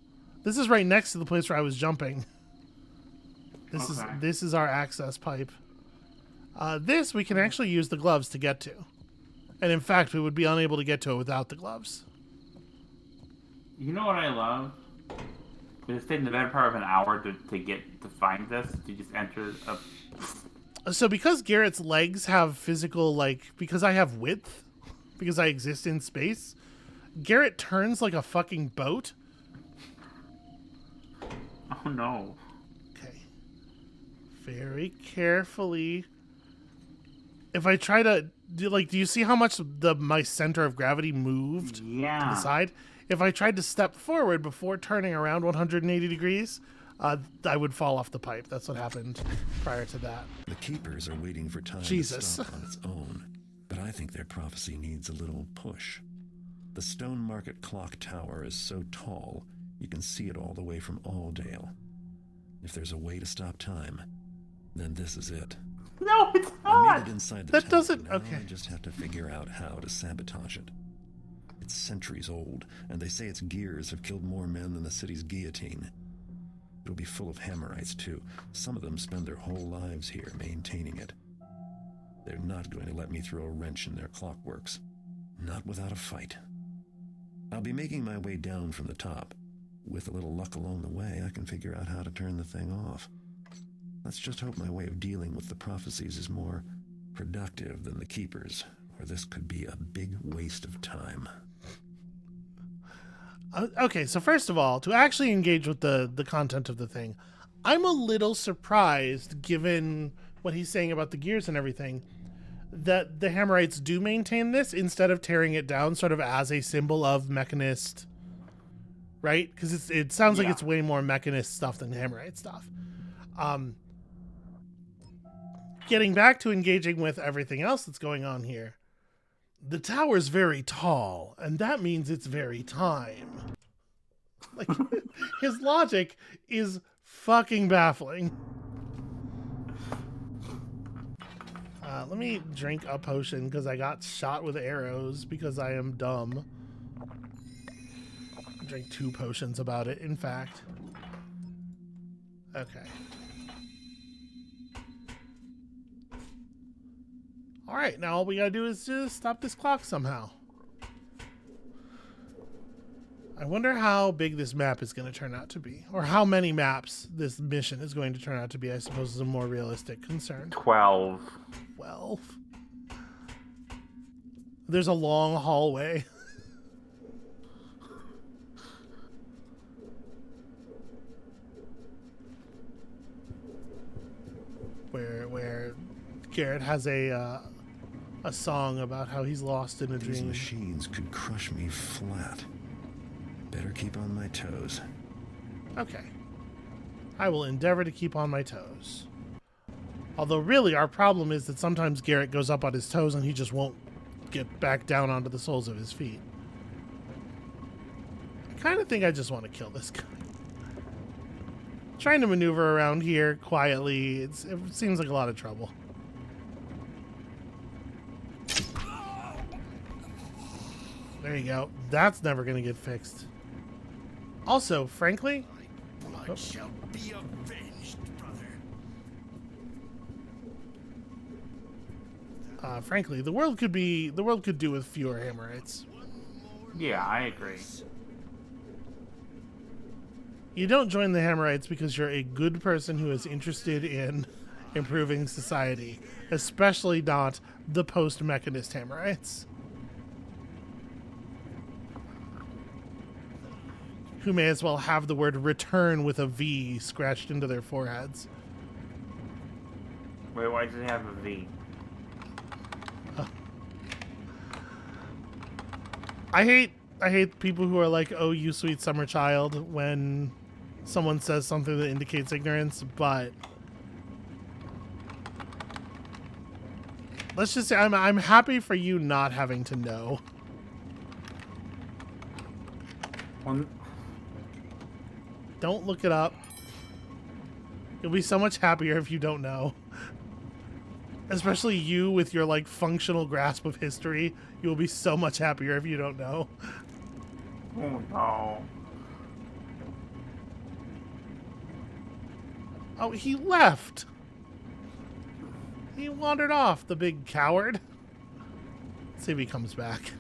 This is right next to the place where I was jumping. This is our access pipe. This we can actually use the gloves to get to. And in fact, we would be unable to get to it without the gloves. You know what I love? We just taken the better part of an hour to find this. To just enter a... So because Garrett's legs have physical, like, because I have width, because I exist in space, Garrett turns like a fucking boat. Oh no. Okay. Very carefully. If I try to, do you see how much my center of gravity moved to the side? If I tried to step forward before turning around 180 degrees, I would fall off the pipe. That's what happened prior to that. The keepers are waiting for time to stop on its own, but I think their prophecy needs a little push. The Stone Market Clock Tower is so tall, you can see it all the way from Alldale. If there's a way to stop time, then this is it. No, it's not! I made it inside the that tower. Doesn't... Now Okay. I just have to figure out how to sabotage it. It's centuries old, and they say its gears have killed more men than the city's guillotine. It'll be full of Hammerites, too. Some of them spend their whole lives here maintaining it. They're not going to let me throw a wrench in their clockworks. Not without a fight. I'll be making my way down from the top. With a little luck along the way, I can figure out how to turn the thing off. Let's just hope my way of dealing with the prophecies is more productive than the Keepers, or this could be a big waste of time. Okay, so first of all, to actually engage with the content of the thing, I'm a little surprised, given what he's saying about the gears and everything, that the Hammerites do maintain this instead of tearing it down sort of as a symbol of Mechanist, right? Because it sounds like it's way more Mechanist stuff than Hammerite stuff. Getting back to engaging with everything else that's going on here, the tower's very tall, and that means it's very time. Like, his logic is fucking baffling. Let me drink a potion because I got shot with arrows because I am dumb. Drink 2 potions about it, in fact. Okay. Alright, now all we gotta do is just stop this clock somehow. I wonder how big this map is going to turn out to be. Or how many maps this mission is going to turn out to be, I suppose, is a more realistic concern. 12. 12? There's a long hallway. where Garrett has a song about how he's lost in a dream. These machines could crush me flat. Better keep on my toes. Okay. I will endeavor to keep on my toes. Although really our problem is that sometimes Garrett goes up on his toes and he just won't get back down onto the soles of his feet. I kind of think I just want to kill this guy. Trying to maneuver around here quietly, it seems like a lot of trouble. There you go. That's never going to get fixed. Also, frankly... My blood shall be avenged, brother. Frankly, the world could do with fewer Hammerites. Yeah, I agree. You don't join the Hammerites because you're a good person who is interested in improving society, especially not the post-Mechanist Hammerites. who may as well have the word return with a V scratched into their foreheads. Wait, why does it have a V? I hate people who are like, "Oh, you sweet summer child," when someone says something that indicates ignorance, but let's just say I'm happy for you not having to know. Don't look it up. You'll be so much happier if you don't know. Especially you with your like functional grasp of history. You will be so much happier if you don't know. Oh no. Oh, he left. He wandered off, the big coward. Let's see if he comes back.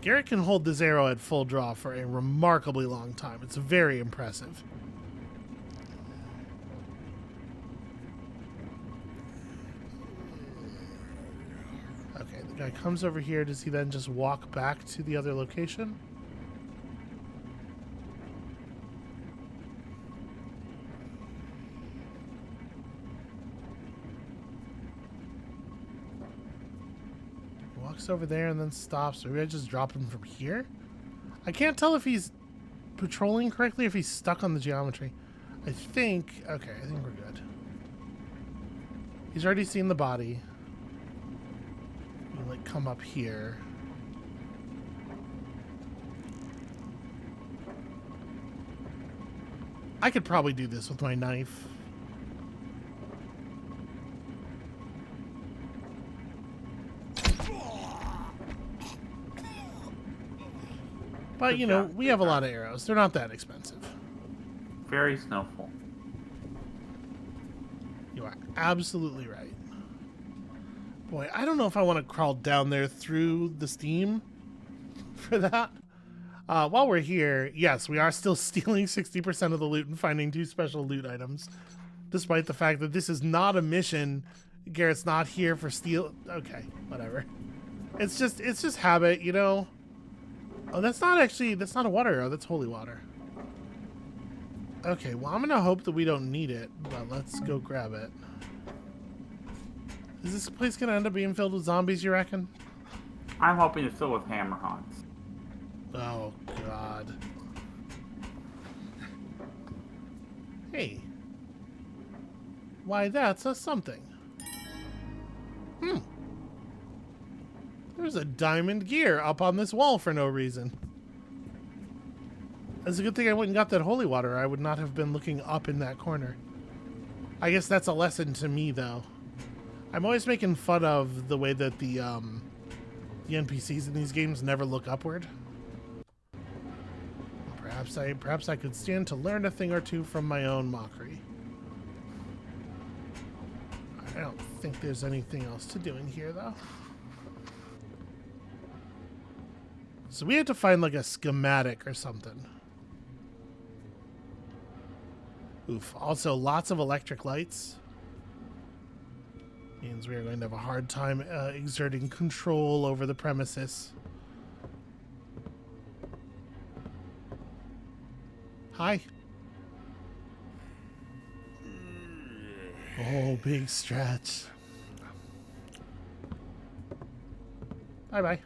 Garrett can hold this arrow at full draw for a remarkably long time. It's very impressive. Okay, the guy comes over here. Does he then just walk back to the other location? Walks over there and then stops. Maybe I just drop him from here? I can't tell if he's patrolling correctly, if he's stuck on the geometry. I think... Okay, I think we're good. He's already seen the body. Like come up here. I could probably do this with my knife. But you know, we have a lot of arrows. They're not that expensive. Very snowful. You are absolutely right. Boy, I don't know if I want to crawl down there through the steam for that. While we're here, yes, we are still stealing 60% of the loot and finding 2 special loot items. Despite the fact that this is not a mission. Garrett's not here for steal. Okay, whatever. It's just habit, you know? Oh, that's not a water arrow. That's holy water. Okay, well, I'm going to hope that we don't need it, but let's go grab it. Is this place going to end up being filled with zombies, you reckon? I'm hoping it's filled with hammerhawks. Oh, God. Hey. Why, that's a something. There's a diamond gear up on this wall for no reason. It's a good thing I went and got that holy water. I would not have been looking up in that corner. I guess that's a lesson to me, though. I'm always making fun of the way that the NPCs in these games never look upward. Perhaps I could stand to learn a thing or two from my own mockery. I don't think there's anything else to do in here, though. So we had to find like a schematic or something. Oof. Also, lots of electric lights. Means we are going to have a hard time exerting control over the premises. Hi. Oh, big stretch. Bye-bye.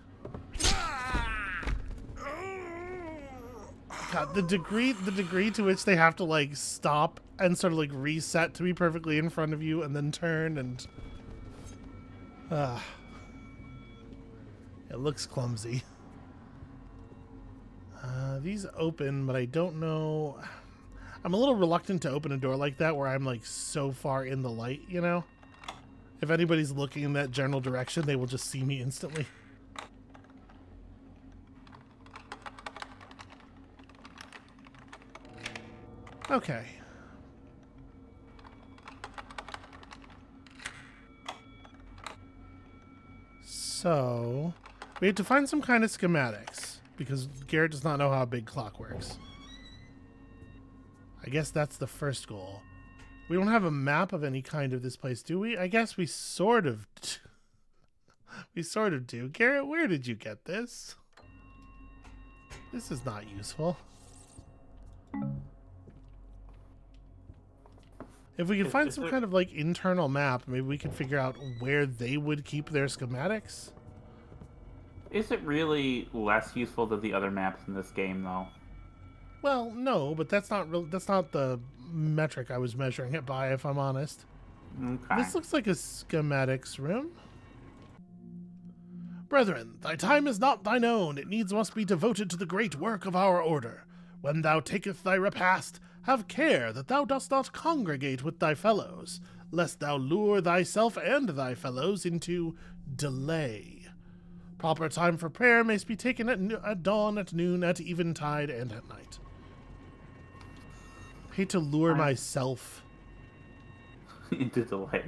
God, the degree to which they have to like stop and sort of like reset to be perfectly in front of you and then turn and it looks clumsy. These open, but I don't know. I'm a little reluctant to open a door like that where I'm like so far in the light, you know? If anybody's looking in that general direction, they will just see me instantly. Okay. So, we have to find some kind of schematics, because Garrett does not know how a big clock works. I guess that's the first goal. We don't have a map of any kind of this place, do we? I guess we sort of... We sort of do. Garrett, where did you get this? This is not useful. If we could find some kind of like internal map, maybe we could figure out where they would keep their schematics. Is it really less useful than the other maps in this game, though? Well, no, but that's not real. That's not the metric I was measuring it by, if I'm honest. Okay. This looks like a schematics room. Brethren, thy time is not thine own. It needs must be devoted to the great work of our order. When thou taketh thy repast, have care that thou dost not congregate with thy fellows, lest thou lure thyself and thy fellows into delay. Proper time for prayer may be taken at dawn, at noon, at eventide, and at night. Hate to lure myself into delay.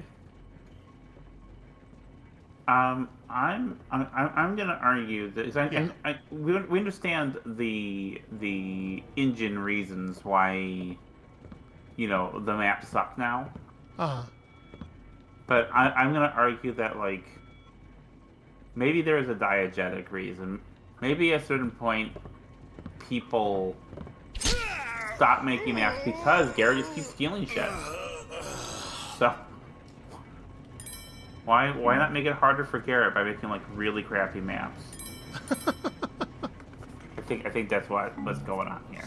I'm gonna argue that we understand the engine reasons why, you know, the maps suck now. But I'm gonna argue that, like, maybe there is a diegetic reason. Maybe at a certain point, people stop making maps because Gary just keeps stealing shit. So why not make it harder for Garrett by making like really crappy maps? I think that's what's going on here.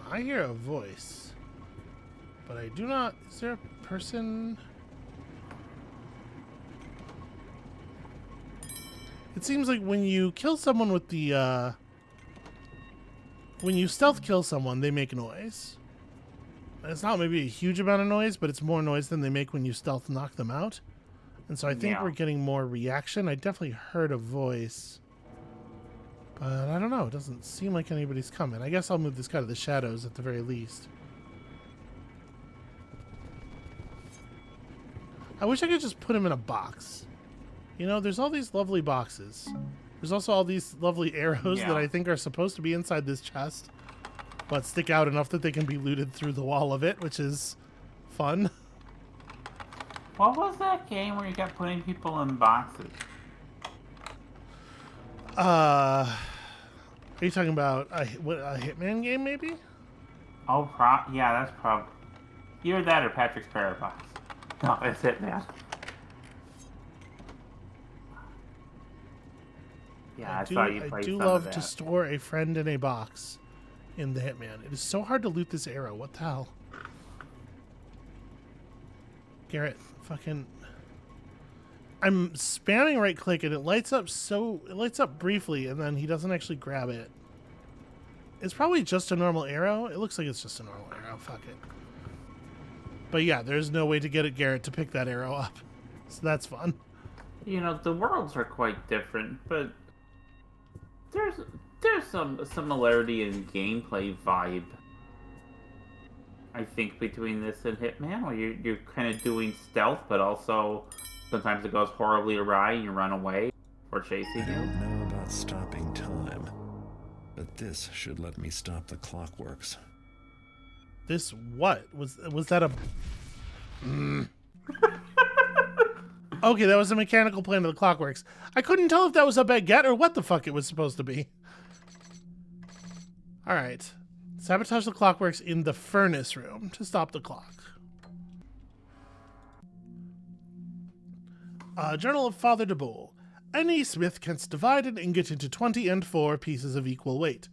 I hear a voice, but I do not. Is there a person? It seems like when you kill someone with the when you stealth kill someone, they make noise. It's not maybe a huge amount of noise, but it's more noise than they make when you stealth knock them out. And so I think we're getting more reaction. I definitely heard a voice. But I don't know. It doesn't seem like anybody's coming. I guess I'll move this guy to the shadows at the very least. I wish I could just put him in a box. You know, there's all these lovely boxes. There's also all these lovely arrows that I think are supposed to be inside this chest, but stick out enough that they can be looted through the wall of it, which is fun. What was that game where you kept putting people in boxes? Are you talking about a Hitman game, maybe? Oh, yeah, that's probably either that or Patrick's Parabox. No, it's Hitman. Yeah, I do love to store a friend in a box in the Hitman. It is so hard to loot this arrow. What the hell? Garrett, fucking... I'm spamming right click and it lights up briefly and then he doesn't actually grab it. It's probably just a normal arrow. It looks like it's just a normal arrow. Fuck it. But yeah, there's no way to get Garrett to pick that arrow up. So that's fun. You know, the worlds are quite different, but there's some similarity in gameplay vibe, I think, between this and Hitman, where you're kind of doing stealth, but also sometimes it goes horribly awry and you run away or chasing you. I don't know about stopping time, but this should let me stop the clockworks. This what? Was that a... Okay, that was a mechanical plan of the clockworks. I couldn't tell if that was a baguette or what the fuck it was supposed to be. Alright. Sabotage the clockworks in the furnace room to stop the clock. Journal of Father de Boule. Any smith canst divide an ingot into 20 and 4 pieces of equal weight.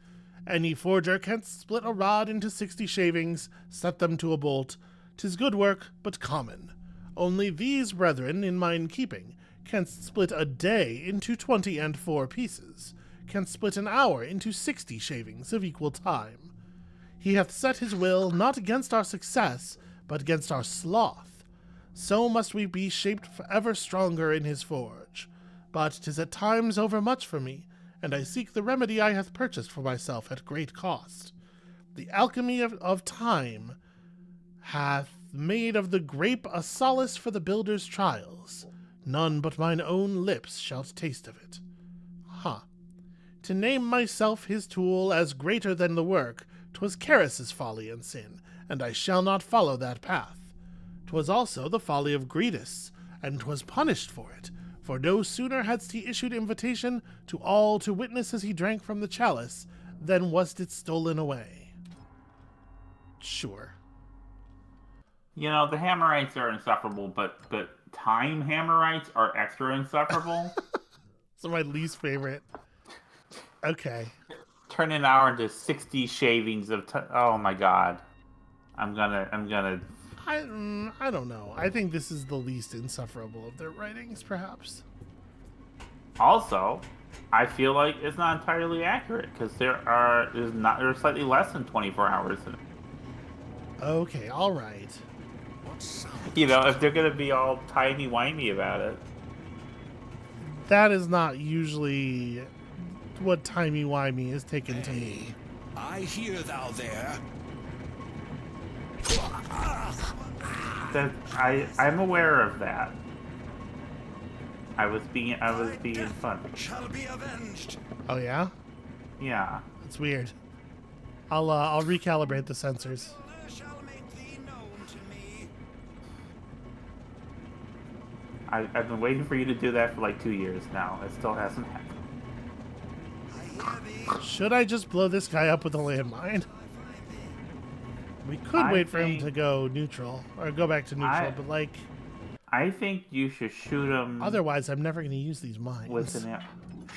Any forger canst split a rod into 60 shavings, set them to a bolt. 'Tis good work, but common. Only these, brethren, in mine keeping, canst split a day into 20 and 4 pieces, canst split an hour into 60 shavings of equal time. He hath set his will not against our success, but against our sloth. So must we be shaped for ever stronger in his forge. But 'tis at times overmuch for me, and I seek the remedy I hath purchased for myself at great cost. The alchemy of time hath made of the grape a solace for the builder's trials. None but mine own lips shall taste of it. To name myself his tool as greater than the work, 'twas Charis's folly and sin, and I shall not follow that path. 'Twas also the folly of Greedus, and 'twas punished for it. For no sooner hadst he issued invitation to all to witness as he drank from the chalice, than was it stolen away. Sure. You know, the Hammerites are insufferable, but Time Hammerites are extra insufferable. So my least favorite. Okay. Turn an hour into 60 shavings of oh my god. I'm gonna I don't know. I think this is the least insufferable of their writings, perhaps. Also, I feel like it's not entirely accurate because there's slightly less than 24 hours in it. Okay, all right. You know, if they're gonna be all timey-wimey about it. That is not usually what timey-wimey is taken to me. I hear thou there. I'm aware of that. I was being fun. Shall be avenged. Oh yeah? Yeah. That's weird. I'll recalibrate the sensors. Shall make thee known to me. I've been waiting for you to do that for like 2 years now. It still hasn't happened. I hear thee. Should I just blow this guy up with a landmine? We could wait for him to go neutral, or go back to neutral, but like... I think you should shoot him... Otherwise, I'm never going to use these mines.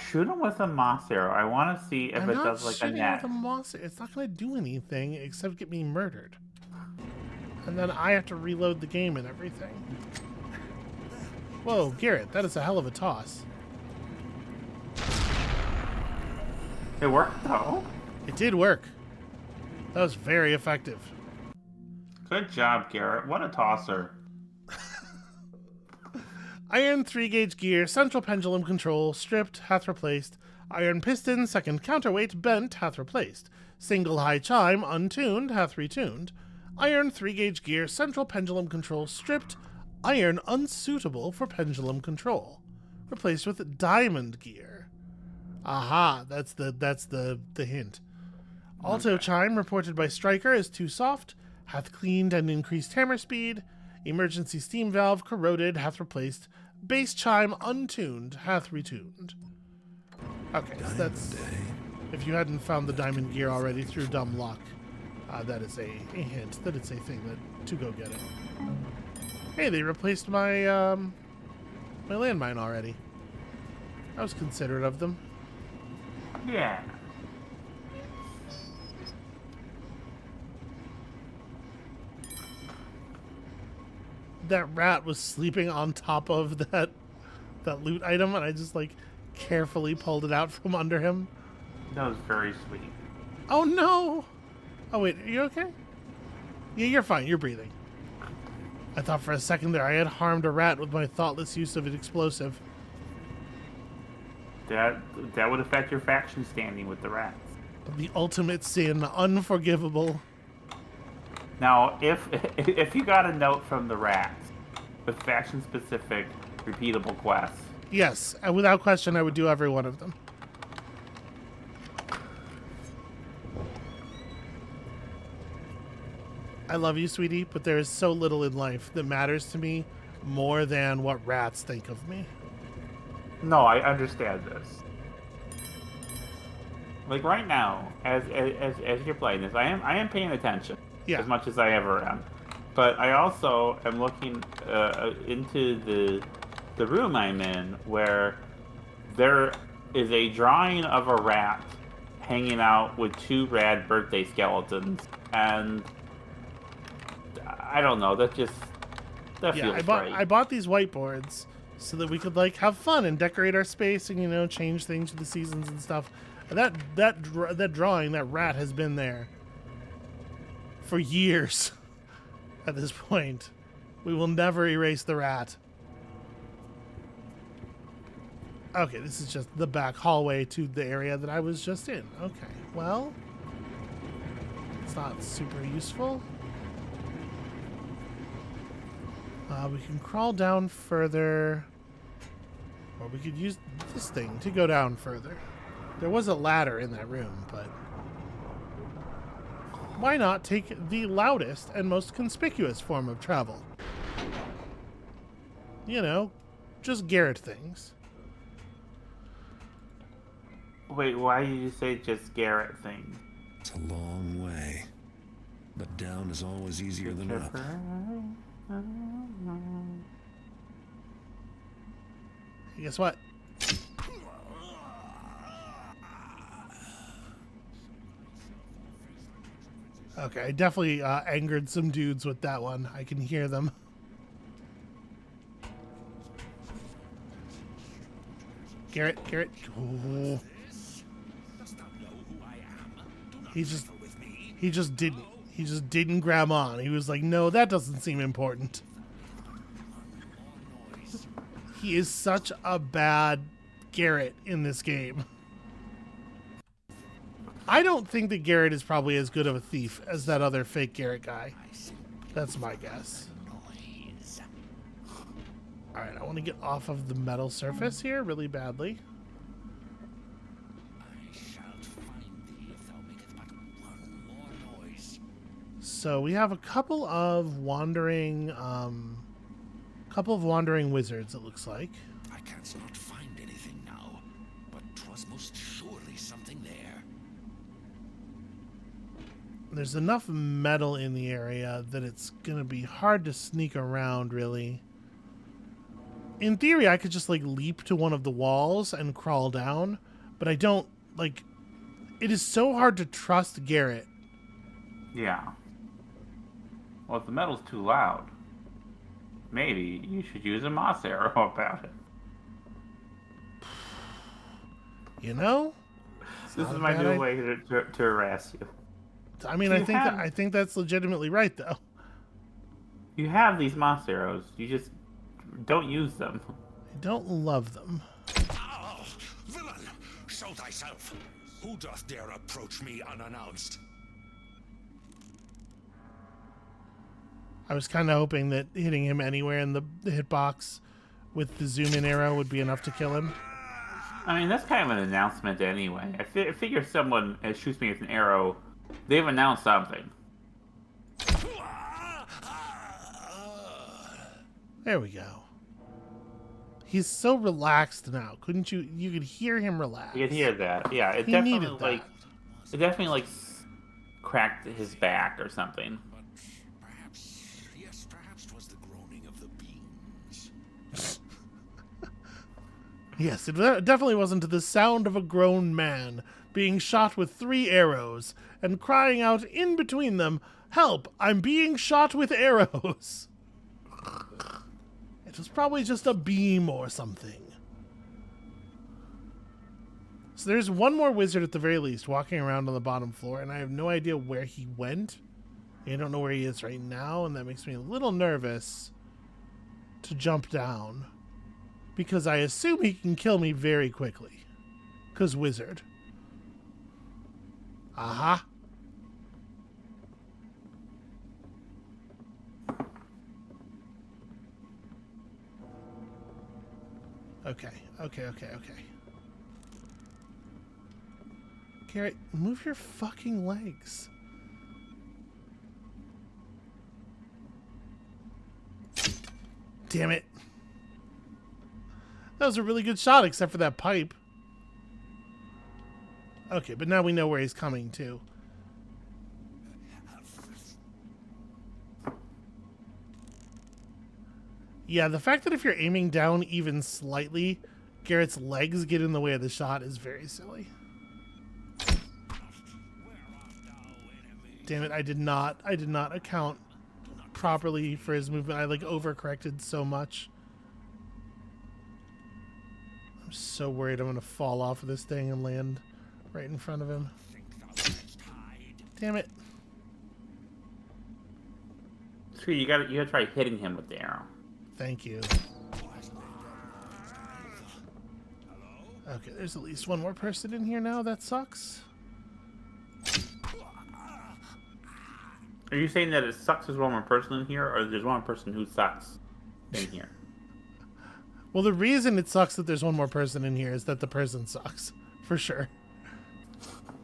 Shoot him with a moss arrow. I want to see if it does like a net. I'm not shooting with a moss arrow. It's not going to do anything except get me murdered. And then I have to reload the game and everything. Whoa, Garrett, that is a hell of a toss. It worked, though. It did work. That was very effective. Good job, Garrett. What a tosser. Iron 3-gauge gear, central pendulum control, stripped, hath replaced. Iron piston, second counterweight, bent, hath replaced. Single high chime, untuned, hath retuned. Iron 3-gauge gear, central pendulum control, stripped. Iron unsuitable for pendulum control. Replaced with diamond gear. Aha, that's the hint. Alto chime reported by Striker as too soft, hath cleaned and increased hammer speed. Emergency steam valve corroded, hath replaced. Bass chime untuned, hath retuned. Okay, so that's... If you hadn't found the diamond gear already through dumb luck, that is a hint that it's a thing to go get it. Hey, they replaced my my landmine already. I was considerate of them. Yeah. That rat was sleeping on top of that loot item, and I just like carefully pulled it out from under him. That was very sweet. Oh no! Oh wait, are you okay? Yeah, you're fine. You're breathing. I thought for a second there I had harmed a rat with my thoughtless use of an explosive. That would affect your faction standing with the rats. The ultimate sin, unforgivable. Now, if you got a note from the rats with faction-specific, repeatable quests... Yes, and without question, I would do every one of them. I love you, sweetie, but there is so little in life that matters to me more than what rats think of me. No, I understand this. Like right now, as you're playing this, I am paying attention. Yeah. As much as I ever am. But I also am looking into the room I'm in, where there is a drawing of a rat hanging out with 2 rad birthday skeletons, and I don't know, that feels right. I bought these whiteboards so that we could like have fun and decorate our space and change things for the seasons and stuff. And that drawing, that rat has been there for years. At this point, we will never erase the rat. Okay, this is just the back hallway to the area that I was just in. Okay, well, it's not super useful. We can crawl down further, or we could use this thing to go down further. There was a ladder in that room, but why not take the loudest and most conspicuous form of travel? you know, just Garrett things. Wait, why did you say just Garrett thing? It's a long way. But down is always easier than up. Guess what? Okay, I definitely angered some dudes with that one. I can hear them. Garrett. Oh. He just didn't grab on. He was like, no, that doesn't seem important. He is such a bad Garrett in this game. I don't think that Garrett is probably as good of a thief as that other fake Garrett guy. That's my guess. Alright, I want to get off of the metal surface here really badly. So we have a couple of wandering wizards, it looks like. I can't not find anything now, but 'twas most surely something there. There's enough metal in the area that it's gonna be hard to sneak around, really. In theory, I could just like leap to one of the walls and crawl down, but I don't like. It is so hard to trust Garrett. Yeah. Well, if the metal's too loud, maybe you should use a moss arrow about it. You know, This is my new way to harass you. I mean, I think that's legitimately right, though. You have these moss arrows. You just don't use them. I don't love them. Oh, villain! Show thyself! Who doth dare approach me unannounced? I was kind of hoping that hitting him anywhere in the hitbox with the zoom in arrow would be enough to kill him. I mean, that's kind of an announcement anyway. I figure if someone shoots me with an arrow, they've announced something. There we go. He's so relaxed now. Couldn't you? You could hear him relax. You could hear that. Yeah, it He definitely needed like that. it definitely like cracked his back or something. Perhaps 'twas the groaning of the beams. Yes, it definitely wasn't the sound of a grown man being shot with 3 arrows and crying out in between them, "Help! I'm being shot with arrows!" It was probably just a beam or something. So there's one more wizard at the very least walking around on the bottom floor, and I have no idea where he went. I don't know where he is right now, and that makes me a little nervous to jump down. Because I assume he can kill me very quickly. Because wizard. Aha. Okay. Garrett, move your fucking legs. Damn it. That was a really good shot, except for that pipe. Okay, but now we know where he's coming to. Yeah, the fact that if you're aiming down even slightly, Garrett's legs get in the way of the shot is very silly. Damn it, I did not account properly for his movement. I like overcorrected so much. I'm so worried I'm gonna fall off of this thing and land right in front of him. Damn it. Tree, you gotta try hitting him with the arrow. Thank you. Okay, there's at least one more person in here now. That sucks. Are you saying that it sucks there's one more person in here, or there's one person who sucks in here? Well, the reason it sucks that there's one more person in here is that the person sucks. For sure.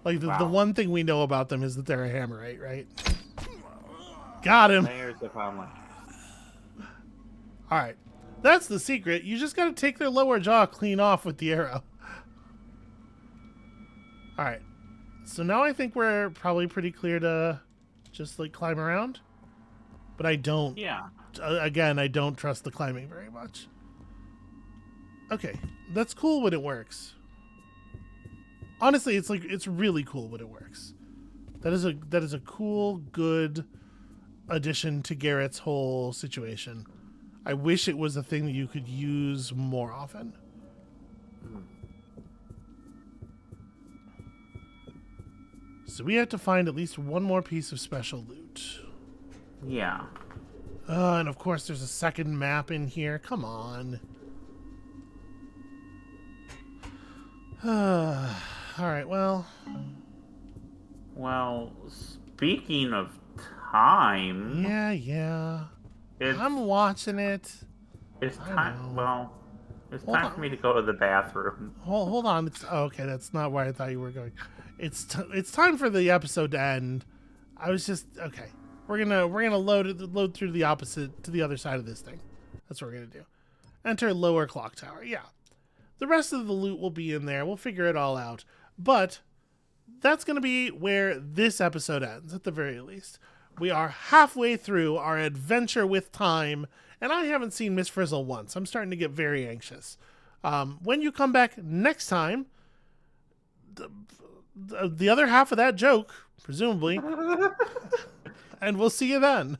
Like, the one thing we know about them is that they're a hammerite, right? Got him! Layers upon layers. Alright. That's the secret. You just got to take their lower jaw clean off with the arrow. All right. So now I think we're probably pretty clear to just like climb around. But I don't. Yeah. Again, I don't trust the climbing very much. Okay. That's cool when it works. Honestly, it's really cool when it works. That is a cool, good addition to Garrett's whole situation. I wish it was a thing that you could use more often. So we have to find at least one more piece of special loot. Yeah. And of course there's a second map in here. Come on. Alright, well. Well, speaking of time... Yeah. I'm watching it. It's time... Well, it's Hold time on. for me to go to the bathroom. Hold on. Okay, that's not where I thought you were going. It's time for the episode to end. I was just... Okay. We're gonna load through the other side of this thing. That's what we're gonna do. Enter lower clock tower. Yeah. The rest of the loot will be in there. We'll figure it all out. But that's gonna be where this episode ends, at the very least. We are halfway through our adventure with time, and I haven't seen Miss Frizzle once. I'm starting to get very anxious. When you come back next time, the other half of that joke, presumably, and we'll see you then.